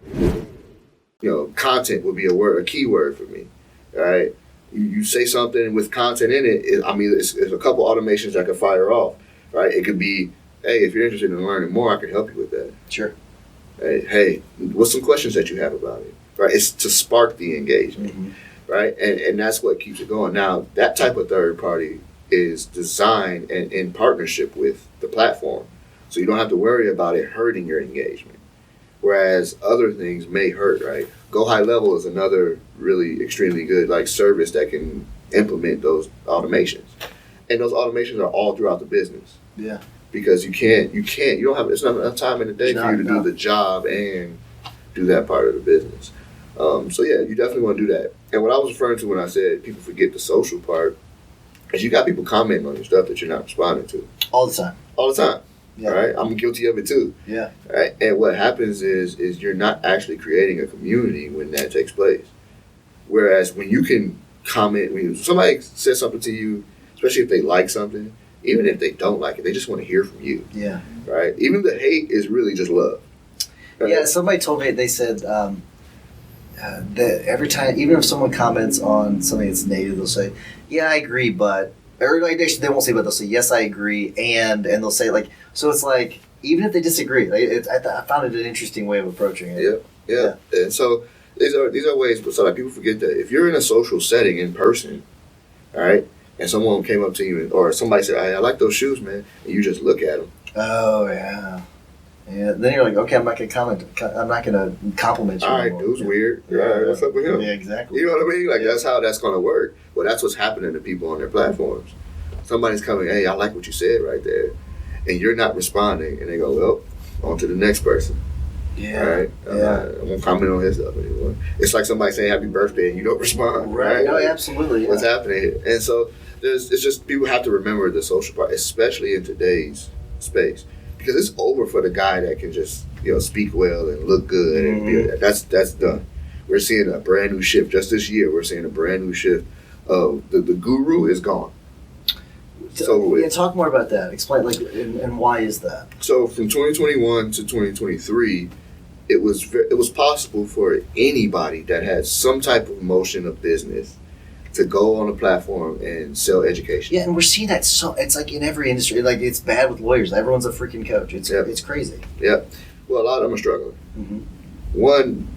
Content would be a key word for me, right? You say something with content in it. It's a couple automations I could fire off, right? It could be, hey, if you're interested in learning more, I can help you with that. Sure. Hey, what's some questions that you have about it, right? It's to spark the engagement, right? And that's what keeps it going. Now, that type of third party is designed and in partnership with the platform. So you don't have to worry about it hurting your engagement. Whereas other things may hurt, right? Go High Level is another really extremely good service that can implement those automations. And those automations are all throughout the business. Yeah. Because it's not enough time in the day for you to do the job and do that part of the business. So yeah, you definitely want to do that. And what I was referring to when I said people forget the social part is you got people commenting on your stuff that you're not responding to. All the time. Yeah. Right? I'm guilty of it too. Yeah. Right? And what happens is you're not actually creating a community when that takes place. Whereas when you can comment, when somebody says something to you, especially if they like something, even if they don't like it, they just want to hear from you. Yeah. Right? Even the hate is really just love. Right? Yeah, somebody told me, they said that every time, even if someone comments on something that's negative, they'll say, yeah, I agree, but, or like they won't say, but they'll say, yes, I agree, and they'll say so it's even if they disagree, I found it an interesting way of approaching it. Yeah. And so these are ways, so people forget that if you're in a social setting in person, all right, and someone came up to you or somebody said, hey, I like those shoes, man, and you just look at them. Oh, yeah. Yeah, then you're like, okay, I'm not going to comment. I'm not going to compliment you. All right, dude's weird. Yeah, what's up with him? Yeah, exactly. You know what I mean? That's how that's going to work. Well, that's what's happening to people on their platforms. Somebody's coming, hey, I like what you said right there. And you're not responding. And they go, well, on to the next person. Yeah. All right? I won't comment on his stuff anymore. It's like somebody saying happy birthday and you don't respond. Right? No, absolutely. What's happening here? And so it's just people have to remember the social part, especially in today's space. Because it's over for the guy that can just speak well and look good and that's done. We're seeing a brand new shift just this year. We're seeing a brand new shift of the guru is gone. So talk more about that. Explain and why is that? So from 2021 to 2023, it was possible for anybody that had some type of motion of business to go on a platform and sell education. Yeah, and we're seeing that it's like in every industry. It's bad with lawyers. Everyone's a freaking coach. It's crazy. Yeah. Well, a lot of them are struggling. Mm-hmm. One,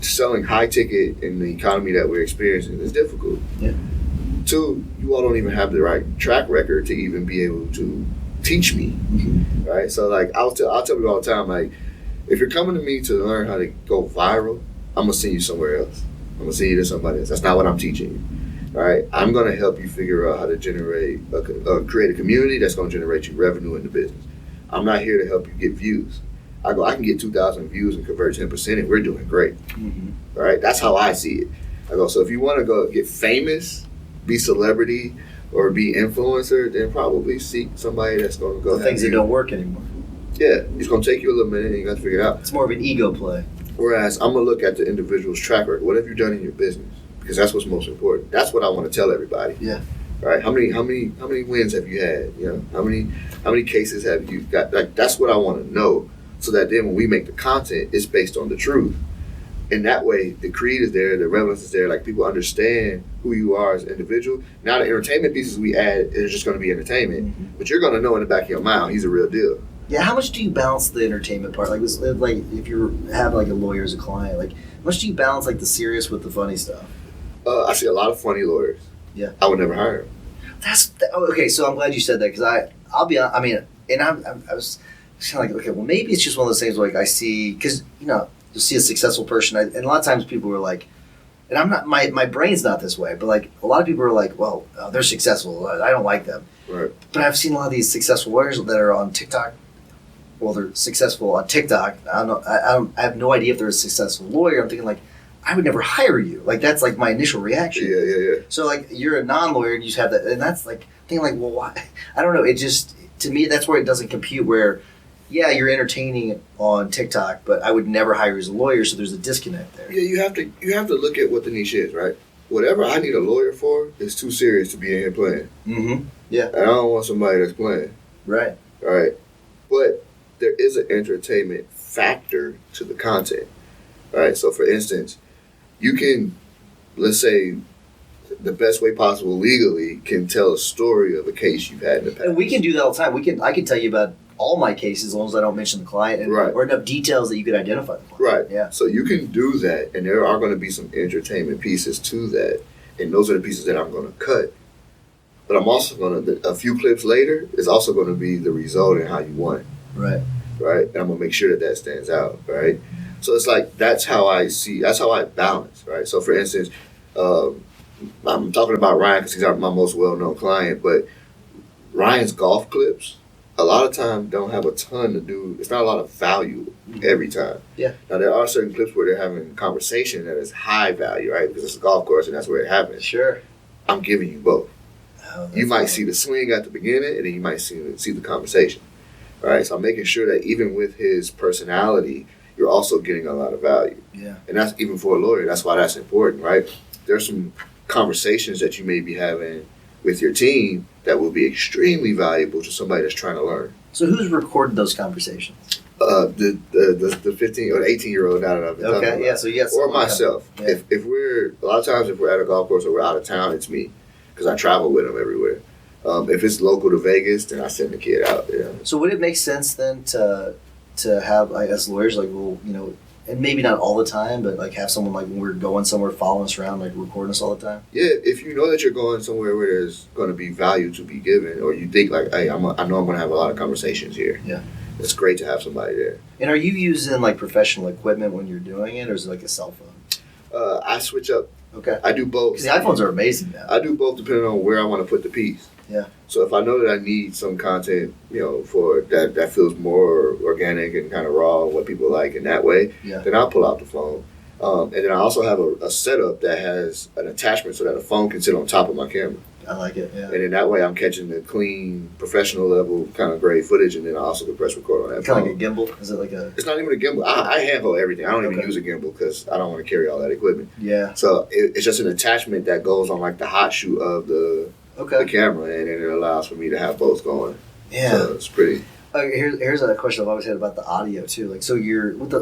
selling high ticket in the economy that we're experiencing is difficult. Yeah. Two, you all don't even have the right track record to even be able to teach me. Mm-hmm. Right? So I'll tell people all the time, if you're coming to me to learn how to go viral, I'm gonna send you somewhere else. I'm gonna send you to somebody else. That's not what I'm teaching you. All right, I'm going to help you figure out how to create a community that's going to generate you revenue in the business. I'm not here to help you get views. I can get 2,000 views and convert 10%, and we're doing great. Mm-hmm. All right, that's how I see it. So if you want to go get famous, be celebrity or be influencer, then probably seek somebody that's going to go. The things that don't work anymore. Yeah, it's going to take you a little minute and you got to figure it out. It's more of an ego play. Whereas I'm going to look at the individual's track record. What have you done in your business? Because that's what's most important. That's what I want to tell everybody. Yeah. Right? How many wins have you had? You know, how many cases have you got? Like, that's what I want to know, so that then when we make the content, it's based on the truth. And that way, the creed is there, the relevance is there. Like, people understand who you are as an individual. Now, the entertainment pieces we add is just going to be entertainment, but you're going to know in the back of your mind, he's a real deal. Yeah, how much do you balance the entertainment part? Like if you have like a lawyer as a client, like how much do you balance like the serious with the funny stuff? I see a lot of funny lawyers. Yeah, I would never hire them. Okay. So I'm glad you said that, because I'll be honest. I mean, and I was kind of like, okay, well maybe it's just one of those things where, like, I see, because you'll see a successful person, and a lot of times people are like, and I'm not, my brain's not this way, but like a lot of people are like, well, they're successful, I don't like them. Right. But I've seen a lot of these successful lawyers that are on TikTok. Well, they're successful on TikTok. I don't know. I have no idea if they're a successful lawyer. I'm thinking, like, I would never hire you. Like, that's like my initial reaction. Yeah. So like, you're a non-lawyer and you just have that, and that's like thinking like, well, why? I don't know. It just, to me, that's where it doesn't compute. Where, yeah, you're entertaining on TikTok, but I would never hire you as a lawyer. So there's a disconnect there. Yeah, you have to look at what the niche is, right? Whatever I need a lawyer for is too serious to be in here playing. Mm-hmm. Yeah. And I don't want somebody that's playing. Right. Right. But there is an entertainment factor to the content. Right. So, for instance, you can, let's say, the best way possible legally, can tell a story of a case you've had in the past. And we can do that all the time. I can tell you about all my cases as long as I don't mention the client, and right. or enough details that you could identify the client. Right. Yeah. So you can do that, and there are going to be some entertainment pieces to that, and those are the pieces that I'm going to cut. But I'm also going to, a few clips later, is also going to be the result and how you want it. Right. Right. And I'm going to make sure that stands out. Right. So it's like, that's how I balance. Right. So, for instance, I'm talking about Ryan because he's my most well-known client, but Ryan's golf clips, a lot of times don't have a ton to do. It's not a lot of value every time. Yeah. Now, there are certain clips where they're having a conversation that is high value, right? Because it's a golf course and that's where it happens. Sure. I'm giving you both. Oh, you might funny. see the swing at the beginning, and then you might see the conversation. Right? So I'm making sure that even with his personality, you're also getting a lot of value. Yeah. And that's even for a lawyer. That's why that's important, right? There's some conversations that you may be having with your team that will be extremely valuable to somebody that's trying to learn. So who's recorded those conversations? The 15 or the 18-year-old now that I've been talking about. Yeah. So yes. Or myself. Yeah. If we're, a lot of times if we're at a golf course or we're out of town, it's me, because I travel with them everywhere. If it's local to Vegas, then I send the kid out there. So would it make sense then to have, like, as lawyers, like, well, and maybe not all the time, but like have someone, like, when we're going somewhere following us around, like recording us all the time? Yeah, if you know that you're going somewhere where there's going to be value to be given, or you think like, hey, I know I'm going to have a lot of conversations here. Yeah. It's great to have somebody there. And are you using like professional equipment when you're doing it, or is it like a cell phone? I switch up. Okay. I do both. Because the iPhones are amazing now. I do both depending on where I want to put the piece. Yeah. So if I know that I need some content, for that feels more organic and kind of raw, what people like in that way, Yeah. then I'll pull out the phone. And then I also have a setup that has an attachment so that a phone can sit on top of my camera. I like it. Yeah. And in that way, I'm catching the clean, professional level kind of great footage, and then I also can press record on that Kind phone. of like a gimbal? Is it like a? It's not even a gimbal. I handle everything. I don't even Okay. use a gimbal because I don't want to carry all that equipment. Yeah. So it's just an attachment that goes on like the hot shoe of the camera, and then it allows for me to have both going. Yeah. So it's pretty. Here's a question I've always had about the audio too. Like, so the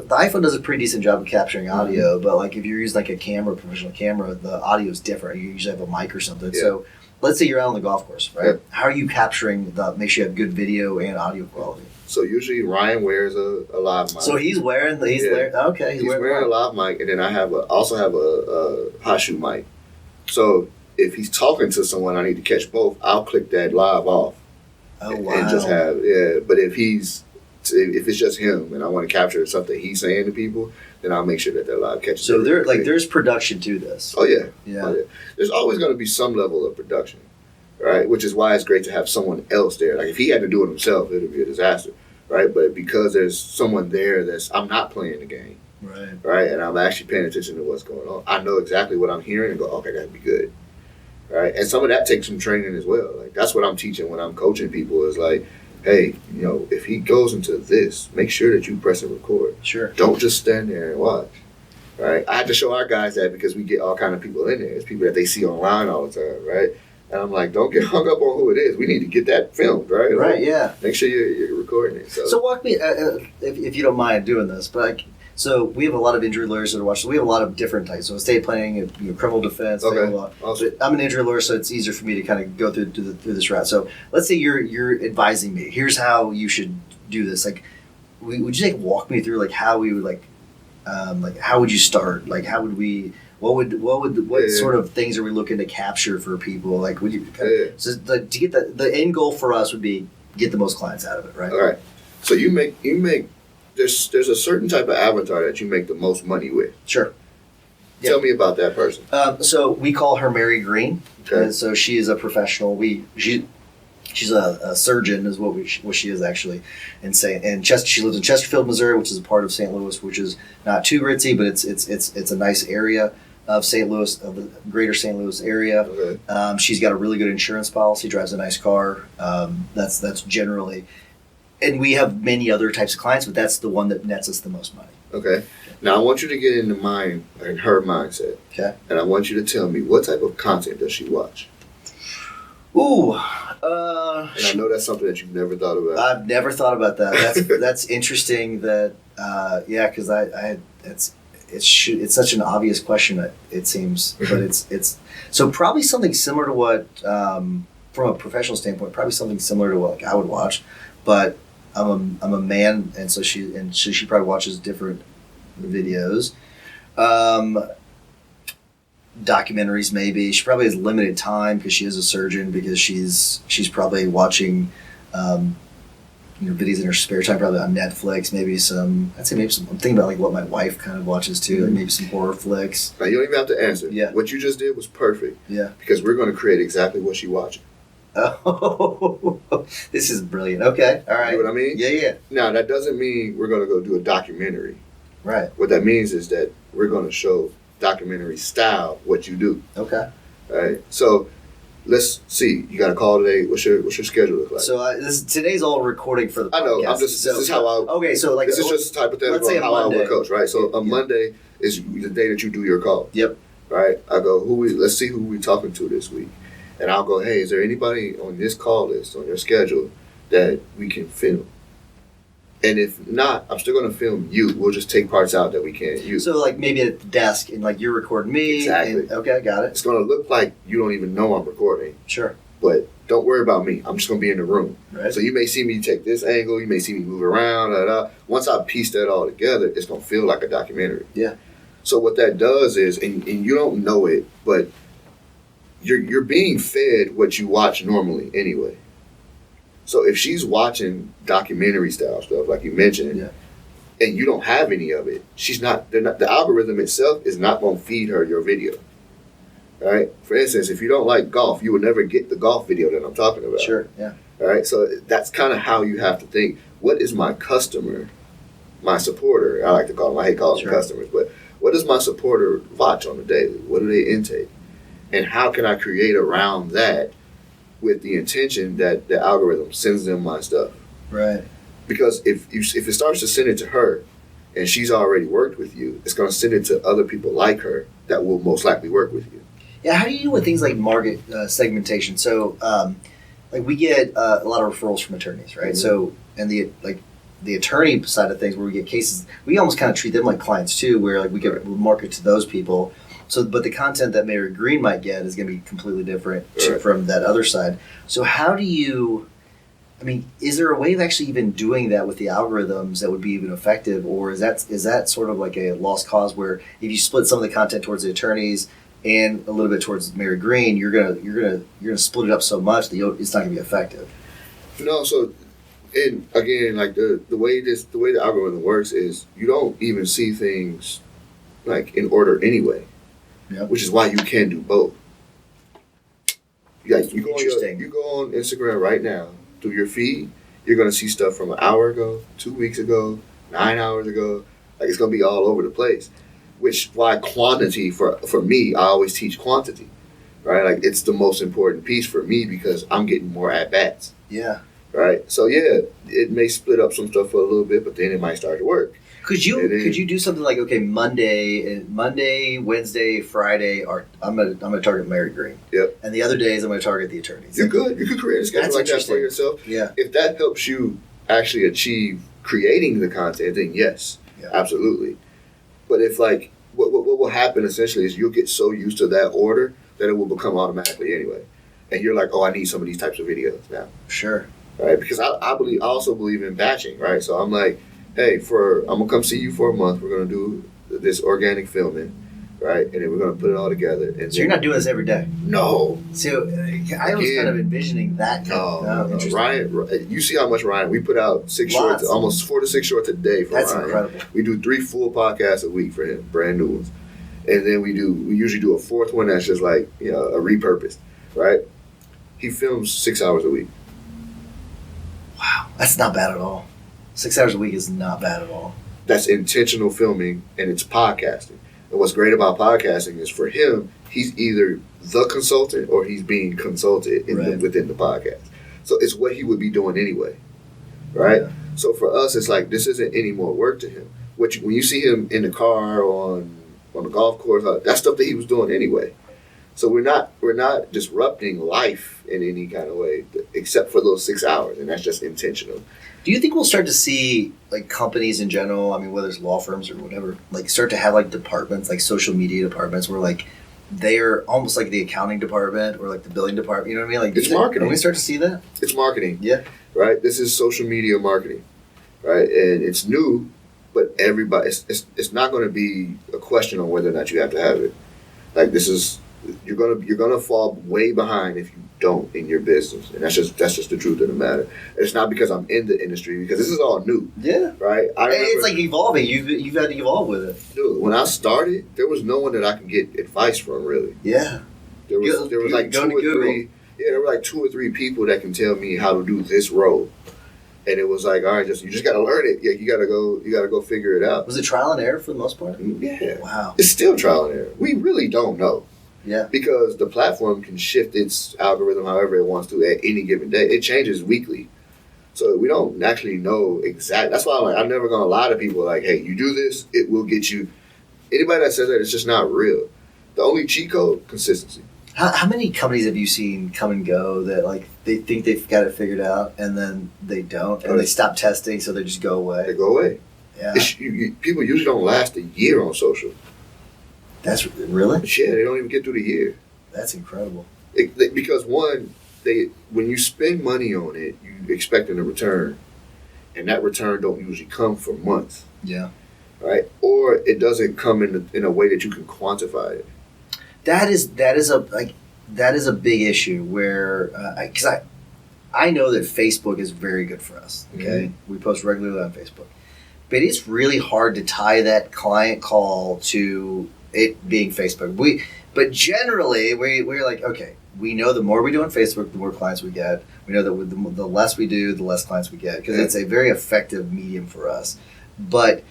iPhone does a pretty decent job of capturing audio, but like if you're using like a professional camera, the audio is different. You usually have a mic or something. Yeah. So let's say you're out on the golf course, right? Yeah. How are you capturing make sure you have good video and audio quality? So usually Ryan wears a live mic. So he's wearing he's wearing a live mic, and then I also have a hot shoe mic. So if he's talking to someone, I need to catch both. I'll click that live off. Oh wow! And just have But if it's just him and I want to capture something he's saying to people, then I'll make sure that they're live catches. So there's production to this. Oh yeah. Yeah. Oh, yeah. There's always going to be some level of production, right? Which is why it's great to have someone else there. Like if he had to do it himself, it would be a disaster, right? But because there's someone there I'm not playing the game, right? And I'm actually paying attention to what's going on. I know exactly what I'm hearing and go, okay, that'd be good. right? And some of that takes some training as well. Like that's what I'm teaching when I'm coaching people is like, hey, if he goes into this, make sure that you press and record. Sure. Don't just stand there and watch. Right? I had to show our guys that because we get all kind of people in there. It's people that they see online all the time, right? And I'm like, don't get hung up on who it is. We need to get that filmed, right? Right, like, yeah. Make sure you're recording it. So walk me, if you don't mind doing this, but so we have a lot of injury lawyers that are watching. We have a lot of different types. So estate planning, criminal defense, okay. law. Awesome. But I'm an injury lawyer, so it's easier for me to kind of go through this route. So let's say you're advising me. Here's how you should do this. Like, would you walk me through how we would how would you start? Like, how would we? What sort of things are we looking to capture for people? Like, would you? So to get the end goal for us would be get the most clients out of it, right? All right. So you make there's a certain type of avatar that you make the most money with. Sure. Tell me about that person. So we call her Mary Green. Okay. And so she is a professional. She's a surgeon, is what she is actually, she lives in Chesterfield, Missouri, which is a part of St. Louis, which is not too ritzy, but it's a nice area of St. Louis, of the greater St. Louis area. Okay. She's got a really good insurance policy, drives a nice car. That's generally, and we have many other types of clients, but that's the one that nets us the most money. Okay. Now I want you to get in her mindset. Okay. And I want you to tell me what type of content does she watch. Ooh. And I know that's something that you've never thought about. I've never thought about that. That's interesting. That because it's such an obvious question. It seems, but it's so probably something similar to what from a professional standpoint, probably something similar to what I would watch. But I'm a man, and so she probably watches different videos. Documentaries, maybe. She probably has limited time because she is a surgeon, because she's probably watching videos in her spare time, probably on Netflix. Maybe some I'm thinking about what my wife kind of watches too, like maybe some horror flicks. Now you don't even have to answer. Yeah. What you just did was perfect. Yeah. Because we're going to create exactly what she watching. Oh, this is brilliant. Okay, all right. You know what I mean? Yeah. Now that doesn't mean we're going to go do a documentary. Right. What that means is that we're going to show documentary style what you do. Okay. All right. So let's see. You got a call today. What's your schedule look like? So today's all recording for the podcast. I know. This is how I. Okay, so this is just hypothetical how I would coach, right? So Monday is the day that you do your call. Yep. Right. I go. Let's see who we talking to this week, and I'll go. Hey, is there anybody on this call list on your schedule that we can film? And if not, I'm still going to film you. We'll just take parts out that we can't use. So maybe at the desk, and you're recording me. Exactly. Okay, got it. It's going to look like you don't even know I'm recording. Sure. But don't worry about me. I'm just going to be in the room. Right. So you may see me take this angle. You may see me move around. Once I piece that all together, it's going to feel like a documentary. Yeah. So what that does is, and you don't know it, but you're being fed what you watch normally anyway. So if she's watching documentary style stuff, like you mentioned, and you don't have any of it, the algorithm itself is not going to feed her your video. Right? For instance, if you don't like golf, you will never get the golf video that I'm talking about. Sure, yeah. All right? So that's kind of how you have to think. What is my customer, my supporter? I like to call them, I hate calling them customers, but what does my supporter watch on the daily? What do they intake? And how can I create around that with the intention that the algorithm sends them my stuff? Right. Because if it starts to send it to her and she's already worked with you, it's going to send it to other people like her that will most likely work with you. Yeah, how do you do with things like market segmentation? So, we get a lot of referrals from attorneys, right? Mm-hmm. So, and the attorney side of things, where we get cases, we almost kind of treat them like clients too, where we get market to those people. So, but the content that Mary Green might get is going to be completely different from that other side. So, how do you? Is there a way of actually even doing that with the algorithms that would be even effective, or is that sort of like a lost cause where if you split some of the content towards the attorneys and a little bit towards Mary Green, you're gonna split it up so much that it's not gonna be effective? No, so and again, like the way the algorithm works is you don't even see things like in order anyway. Yep. Which is why you can do both. You go on Instagram right now, through your feed, you're gonna see stuff from an hour ago, 2 weeks ago, 9 hours ago. Like it's gonna be all over the place. Which why quantity for me, I always teach quantity. right? Like it's the most important piece for me because I'm getting more at bats, Yeah. right? So yeah, it may split up some stuff for a little bit, but then it might start to work. Could you do something like, okay, Monday, Wednesday, Friday are I'm gonna target Mary Green. Yep. And the other days I'm gonna target the attorneys. You're good. You could create a schedule That's like that for interesting. yourself. Yeah. If that helps you actually achieve creating the content, then yes, Yeah. absolutely. But if like what will happen essentially is you'll get so used to that order that it will become automatically anyway, and you're like, oh, I need some of these types of videos now, Sure. right? Because I also believe in batching, right? So I'm like, hey, I'm gonna come see you for a month. We're gonna do this organic filming, right? And then we're gonna put it all together. And So you're not doing this every day. no. So I was kind of envisioning that. No, Interesting. Ryan, you see how much Ryan, we put out 6 Lots. shorts, almost 4 to 6 shorts a day for That's Ryan. incredible. We do 3 full podcasts a week for him, brand new ones. And then we usually do a 4th one that's just like, a repurposed, right? He films 6 hours a week. Wow, that's not bad at all. 6 hours a week is not bad at all. That's intentional filming and it's podcasting. And what's great about podcasting is for him, he's either the consultant or he's being consulted within the podcast. So it's what he would be doing anyway, right? Yeah. So for us, it's like this isn't any more work to him. When you see him in the car or on the golf course, that's stuff that he was doing anyway. So we're not disrupting life in any kind of way, except for those 6 hours, and that's just intentional. Do you think we'll start to see like companies in general? I mean, whether it's law firms or whatever, like start to have like departments, like social media departments, where like they are almost like the accounting department or like the billing department. You know what I mean? Like it's marketing. Are we start to see that? It's marketing. Yeah. Right. This is social media marketing, right? And it's new, but everybody, it's not going to be a question on whether or not you have to have it. Like you're gonna fall way behind if you don't in your business, and that's just the truth of the matter. It's not because I'm in the industry, because this is all new. Yeah. Right. It's like evolving. You've had to evolve with it. Dude, when I started, there was no one that I could get advice from, really. Yeah. There was like 2 or 3. Yeah, there were like 2 or 3 people that can tell me how to do this role, and it was like, all right, you just got to learn it. Yeah, you got to go figure it out. Was it trial and error for the most part? Yeah. Wow. It's still trial and error. We really don't know. Yeah. Because the platform can shift its algorithm however it wants to at any given day. It changes weekly. So we don't actually know exactly. That's why I'm never going to lie to people like, hey, you do this, it will get you. Anybody that says that, it's just not real. The only cheat code, consistency. How many companies have you seen come and go that like they think they've got it figured out and then they don't and they stop testing, so they just go away? They go away. Yeah. People usually don't last a year on social. That's really? Yeah, they don't even get through the year. That's incredible. Because when you spend money on it, you expecting a return, and that return don't usually come for months. Yeah. Right? Or it doesn't come in a way that you can quantify it. That is a big issue where because I know that Facebook is very good for us. Okay, we post regularly on Facebook, but it's really hard to tie that client call to it being Facebook. But generally we're like, okay, we know the more we do on Facebook, the more clients we get. We know that the less we do, the less clients we get, because it's a very effective medium for us. But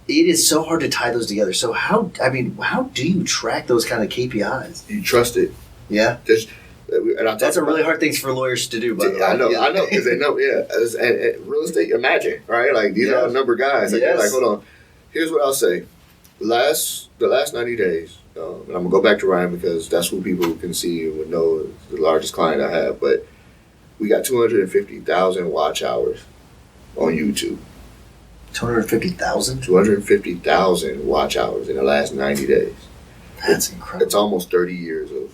it is so hard to tie those together. So how do you track those kind of KPIs? You trust it. Yeah. That's a really hard thing for lawyers to do, by the way. I know, because they know, yeah. And real estate, imagine, right? Like, these are number guys. Like, like, hold on. Here's what I'll say. The last 90 days, and I'm going to go back to Ryan because that's who people can see and would know is the largest client I have, but we got 250,000 watch hours on YouTube. 250,000? 250,000 watch hours in the last 90 days. That's incredible. It's almost 30 years of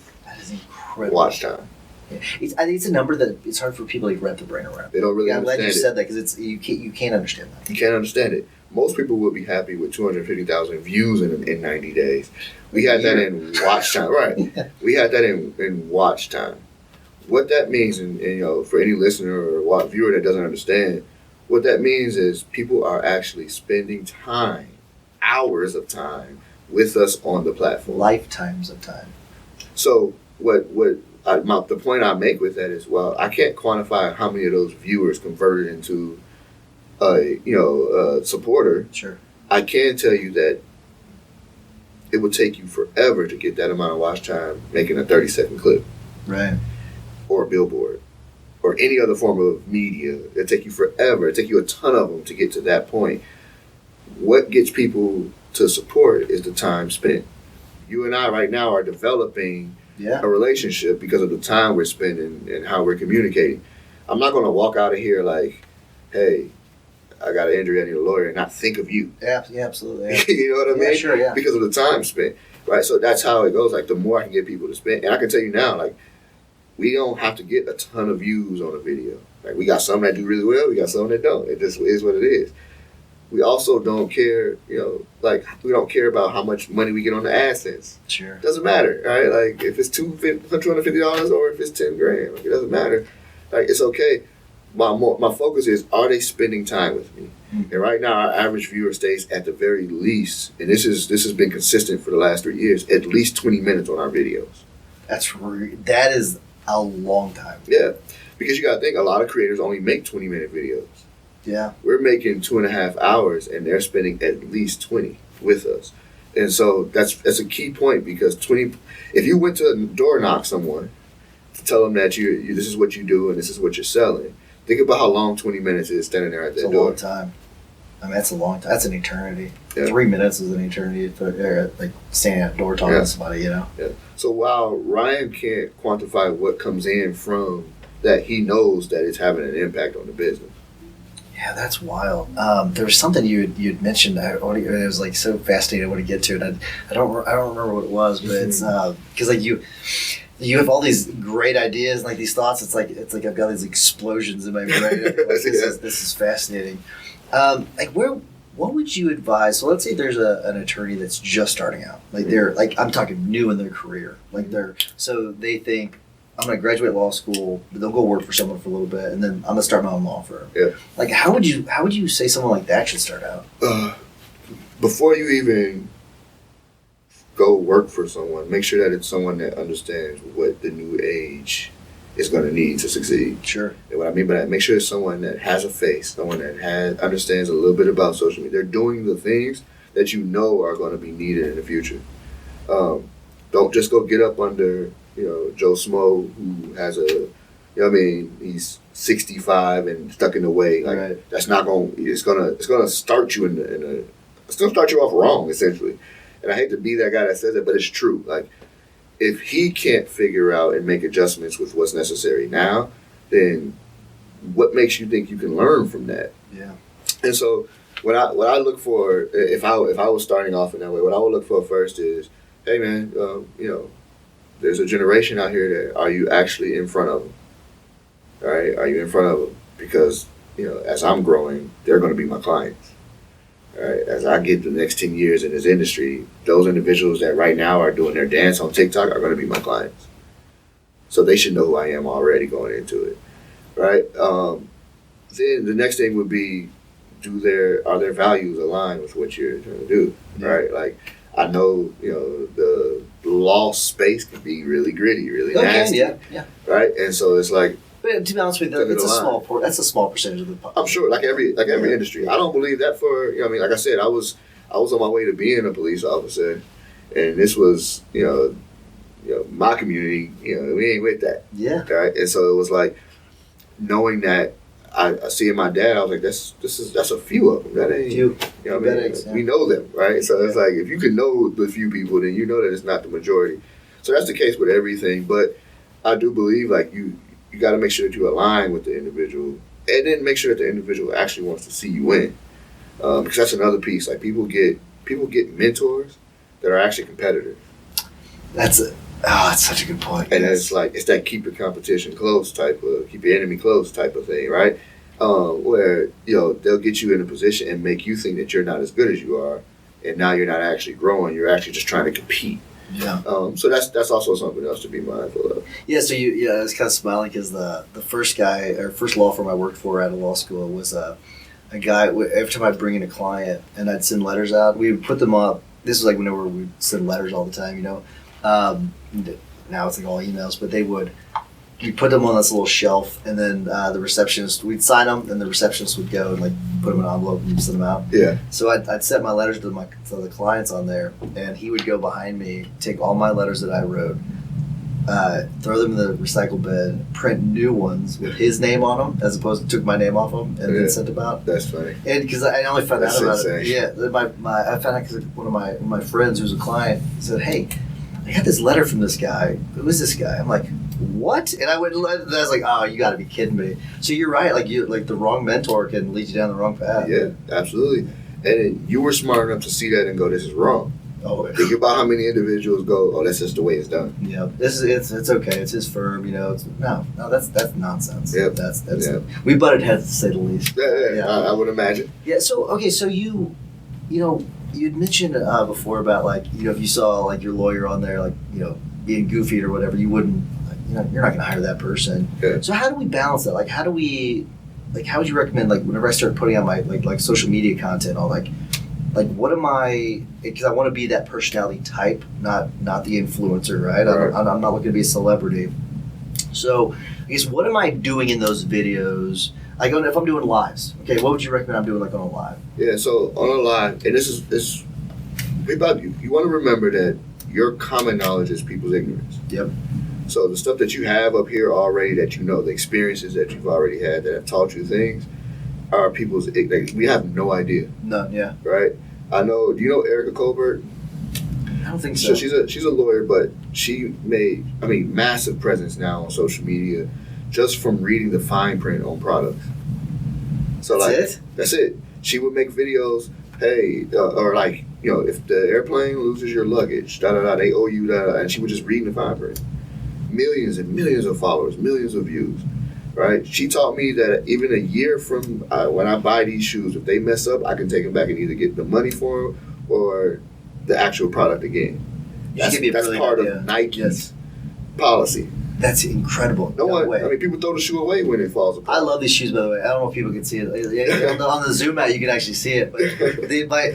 watch time. Yeah. I think it's a number that it's hard for people to wrap their brain around. They don't really understand it. I'm glad you said that, because you can't understand that. You can't understand it. Most people will be happy with 250,000 views in 90 days. We had that in watch time, right? Yeah. We had that in watch time. What that means, and for any listener or viewer that doesn't understand, what that means is people are actually spending time, hours of time, with us on the platform. Lifetimes of time. So the point I make with that is, well, I can't quantify how many of those viewers converted into a supporter. Sure. I can tell you that it would take you forever to get that amount of watch time making a 30-second clip. Right. Or a billboard. Or any other form of media. It'll take you forever. It'll take you a ton of them to get to that point. What gets people to support is the time spent. You and I right now are developing a relationship because of the time we're spending and how we're communicating. I'm not going to walk out of here like, hey, I got an injury, I need a lawyer, and not think of you. Yeah, absolutely. Yeah. You know what I mean? Sure, yeah. Because of the time spent, right? So that's how it goes. Like, the more I can get people to spend, and I can tell you now, like, we don't have to get a ton of views on a video. Like, we got some that do really well, we got some that don't. It just is what it is. We also don't care, like, we don't care about how much money we get on the AdSense. Sure. Doesn't matter, right? Like, if it's $250 or if it's $10,000, like, it doesn't matter. Like, it's okay. My focus is, are they spending time with me? Mm-hmm. And right now, our average viewer stays at the very least, and this has been consistent for the last 3 years, at least 20 minutes on our videos. That is a long time. Yeah, because you got to think, a lot of creators only make 20-minute videos. Yeah. We're making 2.5 hours, and they're spending at least 20 with us. And so that's a key point, because if you went to door knock someone to tell them that you this is what you do and this is what you're selling, think about how long 20 minutes is standing there at that door. It's a long time. I mean, that's a long time. That's an eternity. Yeah. 3 minutes is an eternity for like standing at a door talking to somebody, Yeah. So while Ryan can't quantify what comes in from that, he knows that it's having an impact on the business. Yeah, that's wild. There was something you'd mentioned. It was like so fascinating. I want to get to it. I don't remember what it was, but it's because like you have all these great ideas and like these thoughts. It's like I've got these explosions in my brain. Like, this is fascinating. What would you advise? So let's say there's an attorney that's just starting out. Like they're like, I'm talking new in their career. Like so they think, I'm going to graduate law school, but they'll go work for someone for a little bit, and then I'm going to start my own law firm. Yeah. Like, how would you say someone like that should start out? Before you even go work for someone, make sure that it's someone that understands what the new age is going to need to succeed. Sure. And what I mean by that, make sure it's someone that has a face, someone that understands a little bit about social media. They're doing the things that you know are going to be needed in the future. Don't just go get up under Joe Smo, who has he's 65 and stuck in the way. Like, right. That's not going. It's gonna start you it's gonna start you off wrong, essentially. And I hate to be that guy that says it, but it's true. Like, if he can't figure out and make adjustments with what's necessary now, then what makes you think you can learn from that? Yeah. And so what I look for, if I was starting off in that way, what I would look for first is, hey man, there's a generation out here that, are you actually in front of them? All right? Are you in front of them? Because, as I'm growing, they're going to be my clients. All right? As I get the next 10 years in this industry, those individuals that right now are doing their dance on TikTok are going to be my clients. So they should know who I am already going into it. Right? Then the next thing would be, are their values aligned with what you're trying to do? Yeah. Right? Like, I know, the law space can be really gritty, really nasty. Yeah. Right? And so it's like, but to be honest with you, that's a small percentage of the population. I'm sure, like every industry. I don't believe that for, like I said, I was on my way to being a police officer, and this was, my community, we ain't with that. Yeah. Right? And so it was like, knowing that, I see in my dad, I was like, that's a few of them. That ain't, few. We know them, right? So it's like, if you can know the few people, then you know that it's not the majority. So that's the case with everything. But I do believe, like, you got to make sure that you align with the individual, and then make sure that the individual actually wants to see you win. Because that's another piece. Like, people get mentors that are actually competitors. That's such a good point. And it's like, it's that keep your competition close keep your enemy close type of thing, right? Where, they'll get you in a position and make you think that you're not as good as you are, and now you're not actually growing, you're actually just trying to compete. Yeah. So that's also something else to be mindful of. Yeah, so I was kind of smiling because the first law firm I worked for out of law school was a guy, every time I'd bring in a client and I'd send letters out, we would put them up. This was like whenever we'd send letters all the time, now it's like all emails, but they would we'd put them on this little shelf, and then the receptionist, we'd sign them, and the receptionist would go and like put them in an envelope and send them out. Yeah. So I'd set my letters to the clients on there, and he would go behind me, take all my letters that I wrote, throw them in the recycle bin, print new ones with his name on them, as opposed to took my name off them, and then sent them out. That's funny. And because I only found out about insane. it. Yeah, I found out because one of my friends who's a client said, "Hey, I got this letter from this guy. Who is this guy?" I'm like, "What?" And I was like, "Oh, you got to be kidding me." So you're right. Like the wrong mentor can lead you down the wrong path. Yeah, absolutely. And you were smart enough to see that and go, "This is wrong." Oh, Think about how many individuals go, "Oh, that's just the way it's done." yeah. It's okay. It's his firm. No, that's nonsense. Yep. That's Yep. we butted heads to say the least. Yeah. I would imagine. Yeah. So okay. So you'd mentioned before about like if you saw like your lawyer on there like being goofy or whatever, you wouldn't you're not going to hire that person. Yeah. So how do we balance that? Like how would you recommend like whenever I start putting on my like social media content, I'll like what am I, because I want to be that personality type, not the influencer, right? Right. I'm not looking to be a celebrity. So I guess what am I doing in those videos? Like if I'm doing lives, okay, what would you recommend I'm doing like on a live? Yeah, so on a live, and this is about you. You want to remember that your common knowledge is people's ignorance. Yep. So the stuff that you have up here already, that the experiences that you've already had that have taught you things, are people's. We have no idea. None. Yeah. Right. I know. Do you know Erica Colbert? I don't think so. She's a lawyer, but she made massive presence now on social media, just from reading the fine print on products. So that's it. She would make videos. Hey, or if the airplane loses your luggage, they owe you and she would just read the fine print. Millions and millions of followers, millions of views. Right? She taught me that even a year from when I buy these shoes, if they mess up, I can take them back and either get the money for them or the actual product again. That's part of Nike's policy. That's incredible. No one. People throw the shoe away when it falls apart. I love these shoes, by the way. I don't know if people can see it. On the Zoom out, you can actually see it. But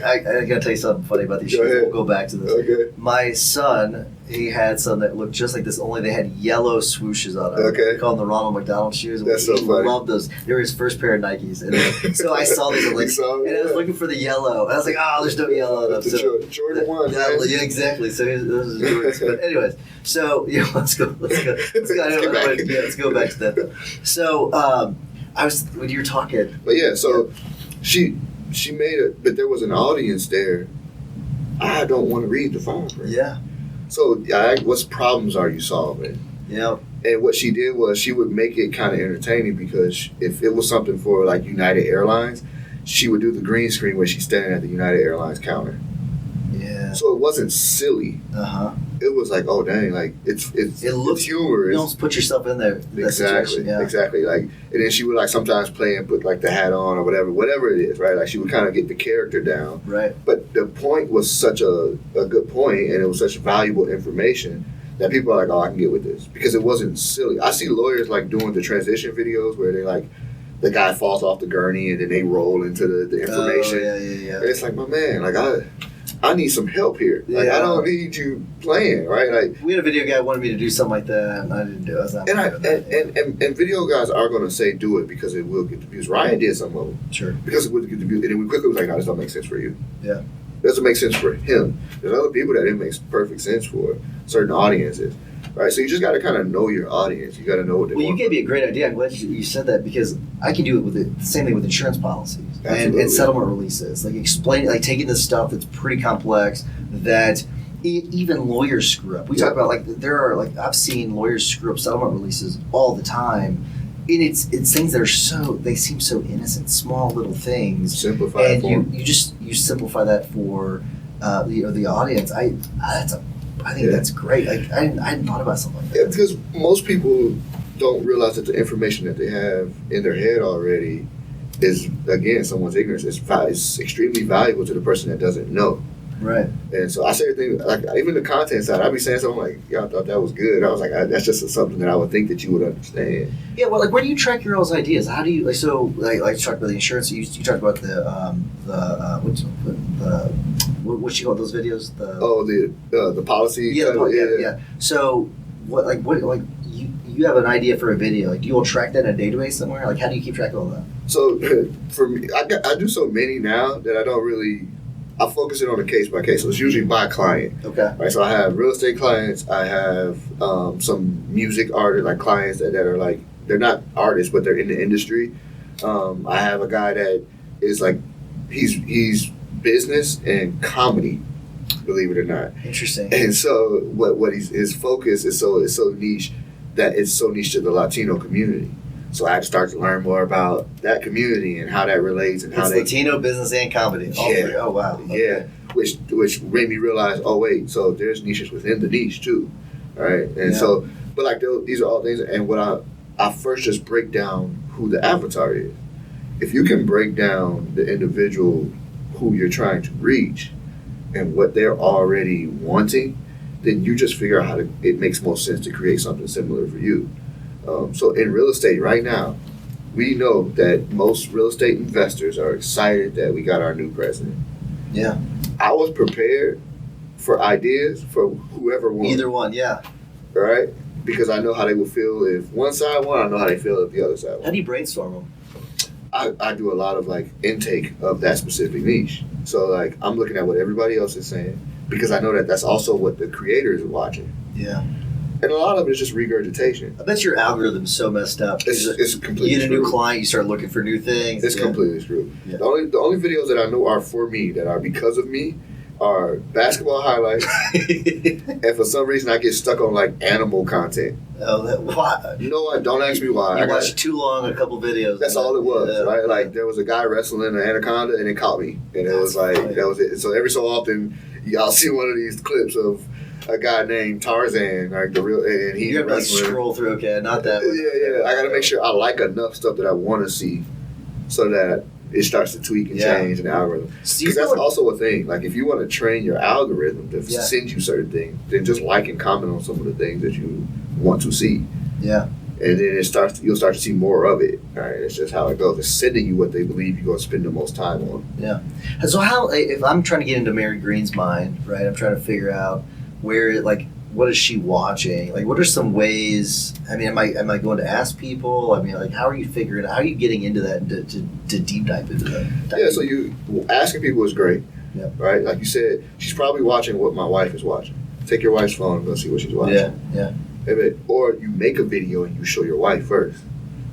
I got to tell you something funny about these shoes. ahead. We'll go back to this. Okay. My son, he had some that looked just like this, only they had yellow swooshes on them. Okay. We call them the Ronald McDonald shoes. That's so funny. He loved those. They were his first pair of Nikes. And so I saw these, and I was looking for the yellow. And I was like, there's no yellow enough. The Jordan 1, man. Yeah, exactly. So those are Jordans. But anyways, so let's go. Let's go back to that though. So I was when you were talking. But yeah, so she made it, but there was an audience there. I don't want to read the fine print. Yeah. So what problems are you solving? Yeah. And what she did was she would make it kind of entertaining, because if it was something for like United Airlines, she would do the green screen where she's standing at the United Airlines counter. Yeah. So it wasn't silly. It was like, oh dang, like it's humorous. You almost put yourself in there. Exactly. Yeah. Exactly. Like, and then she would like sometimes play and put like the hat on or whatever it is, right? Like she would kind of get the character down. Right. But the point was such a good point, and it was such valuable information that people are like, oh, I can get with this, because it wasn't silly. I see lawyers like doing the transition videos where they like, the guy falls off the gurney and then they roll into the information. Oh, yeah. And it's like, my man, like I need some help here. Like I don't need you playing, right? Like we had a video guy wanted me to do something like that, and I didn't do it. And video guys are going to say do it because it will get the views. Ryan did some of them, sure, because it would get the views, and then we quickly was like, no, this don't make sense for you. Yeah, it doesn't make sense for him. There's other people that it makes perfect sense for, certain audiences. Right, so you just got to kind of know your audience. You got to know what they want. Well, you gave me a great idea. I'm glad you said that, because I can do it with the same thing with insurance policies and settlement releases. Like explaining, like taking this stuff that's pretty complex that even lawyers screw up. We talk about I've seen lawyers screw up settlement releases all the time. And it's things that are they seem so innocent, small little things. Simplify and it for you simplify that for the audience. I think that's great. I hadn't thought about something like that. Yeah, because most people don't realize that the information that they have in their head already is, again, someone's ignorance. It's extremely valuable to the person that doesn't know. Right. And so I say things like, even the content side, I'd be saying something like, yeah, I thought that was good. I was like, that's just something that I would think that you would understand. Yeah, well, like, where do you track your all's ideas? How do you, like, so, like you talked about the insurance, you talked about what you call those videos? The policy. Yeah. So, you you have an idea for a video, like, do you all track that in a database somewhere? Like, how do you keep track of all that? So for me, I do so many now that I don't really. I focus it on a case by case. So it's usually by client. Okay. Right. So I have real estate clients. I have some music artists, like clients that are like, they're not artists, but they're in the industry. I have a guy that is like, he's business and comedy, believe it or not. Interesting. And so what his focus is so niche that it's so niche to the Latino community. So I had to start to learn more about that community and how that relates and how it's Latino business and comedy. All three. Oh wow. Okay. Yeah, which made me realize, oh wait, so there's niches within the niche too, all right? And so, but like these are all things. And what I first just break down who the avatar is. If you can break down the individual who you're trying to reach and what they're already wanting, then you just figure out how to. It makes more sense to create something similar for you. So in real estate right now, we know that most real estate investors are excited that we got our new president. Yeah. I was prepared for ideas for whoever won. Either one, yeah. Right? Because I know how they would feel if one side won, I know how they feel if the other side won. How do you brainstorm them? I do a lot of like intake of that specific niche. So like I'm looking at what everybody else is saying because I know that that's also what the creators are watching. Yeah. And a lot of it is just regurgitation. I bet your algorithm's so messed up. It's completely You get a new screwed. client, you start looking for new things. It's completely screwed. Yeah. The only videos that I know are for me, that are because of me, are basketball highlights. And for some reason, I get stuck on like animal content. Oh, why? No, don't ask me why. You watched too long a couple videos. That's all it was, right? Like there was a guy wrestling an anaconda and it caught me, and it was like funny. that was it. So every so often, y'all see one of these clips of a guy named Tarzan, like the real, and he's You have to like wrestling. scroll through. Okay, not that one. Yeah. I got to make sure I like enough stuff that I want to see, so that it starts to tweak and change in the algorithm. Because that's also a thing. Like if you want to train your algorithm to send you certain things, then just like and comment on some of the things that you want to see. Yeah. And then you'll start to see more of it. All right, it's just how it goes. It's sending you what they believe you're going to spend the most time on. Yeah. And so how, if I'm trying to get into Mary Green's mind, right? I'm trying to figure out where, like, what is she watching? Like, what are some ways? I mean, am I going to ask people? I mean, like, how are you figuring? How are you getting into that to deep dive into that? Yeah. So you asking people is great. Yeah. Right. Like you said, she's probably watching what my wife is watching. Take your wife's phone and go see what she's watching. Yeah. Or you make a video and you show your wife first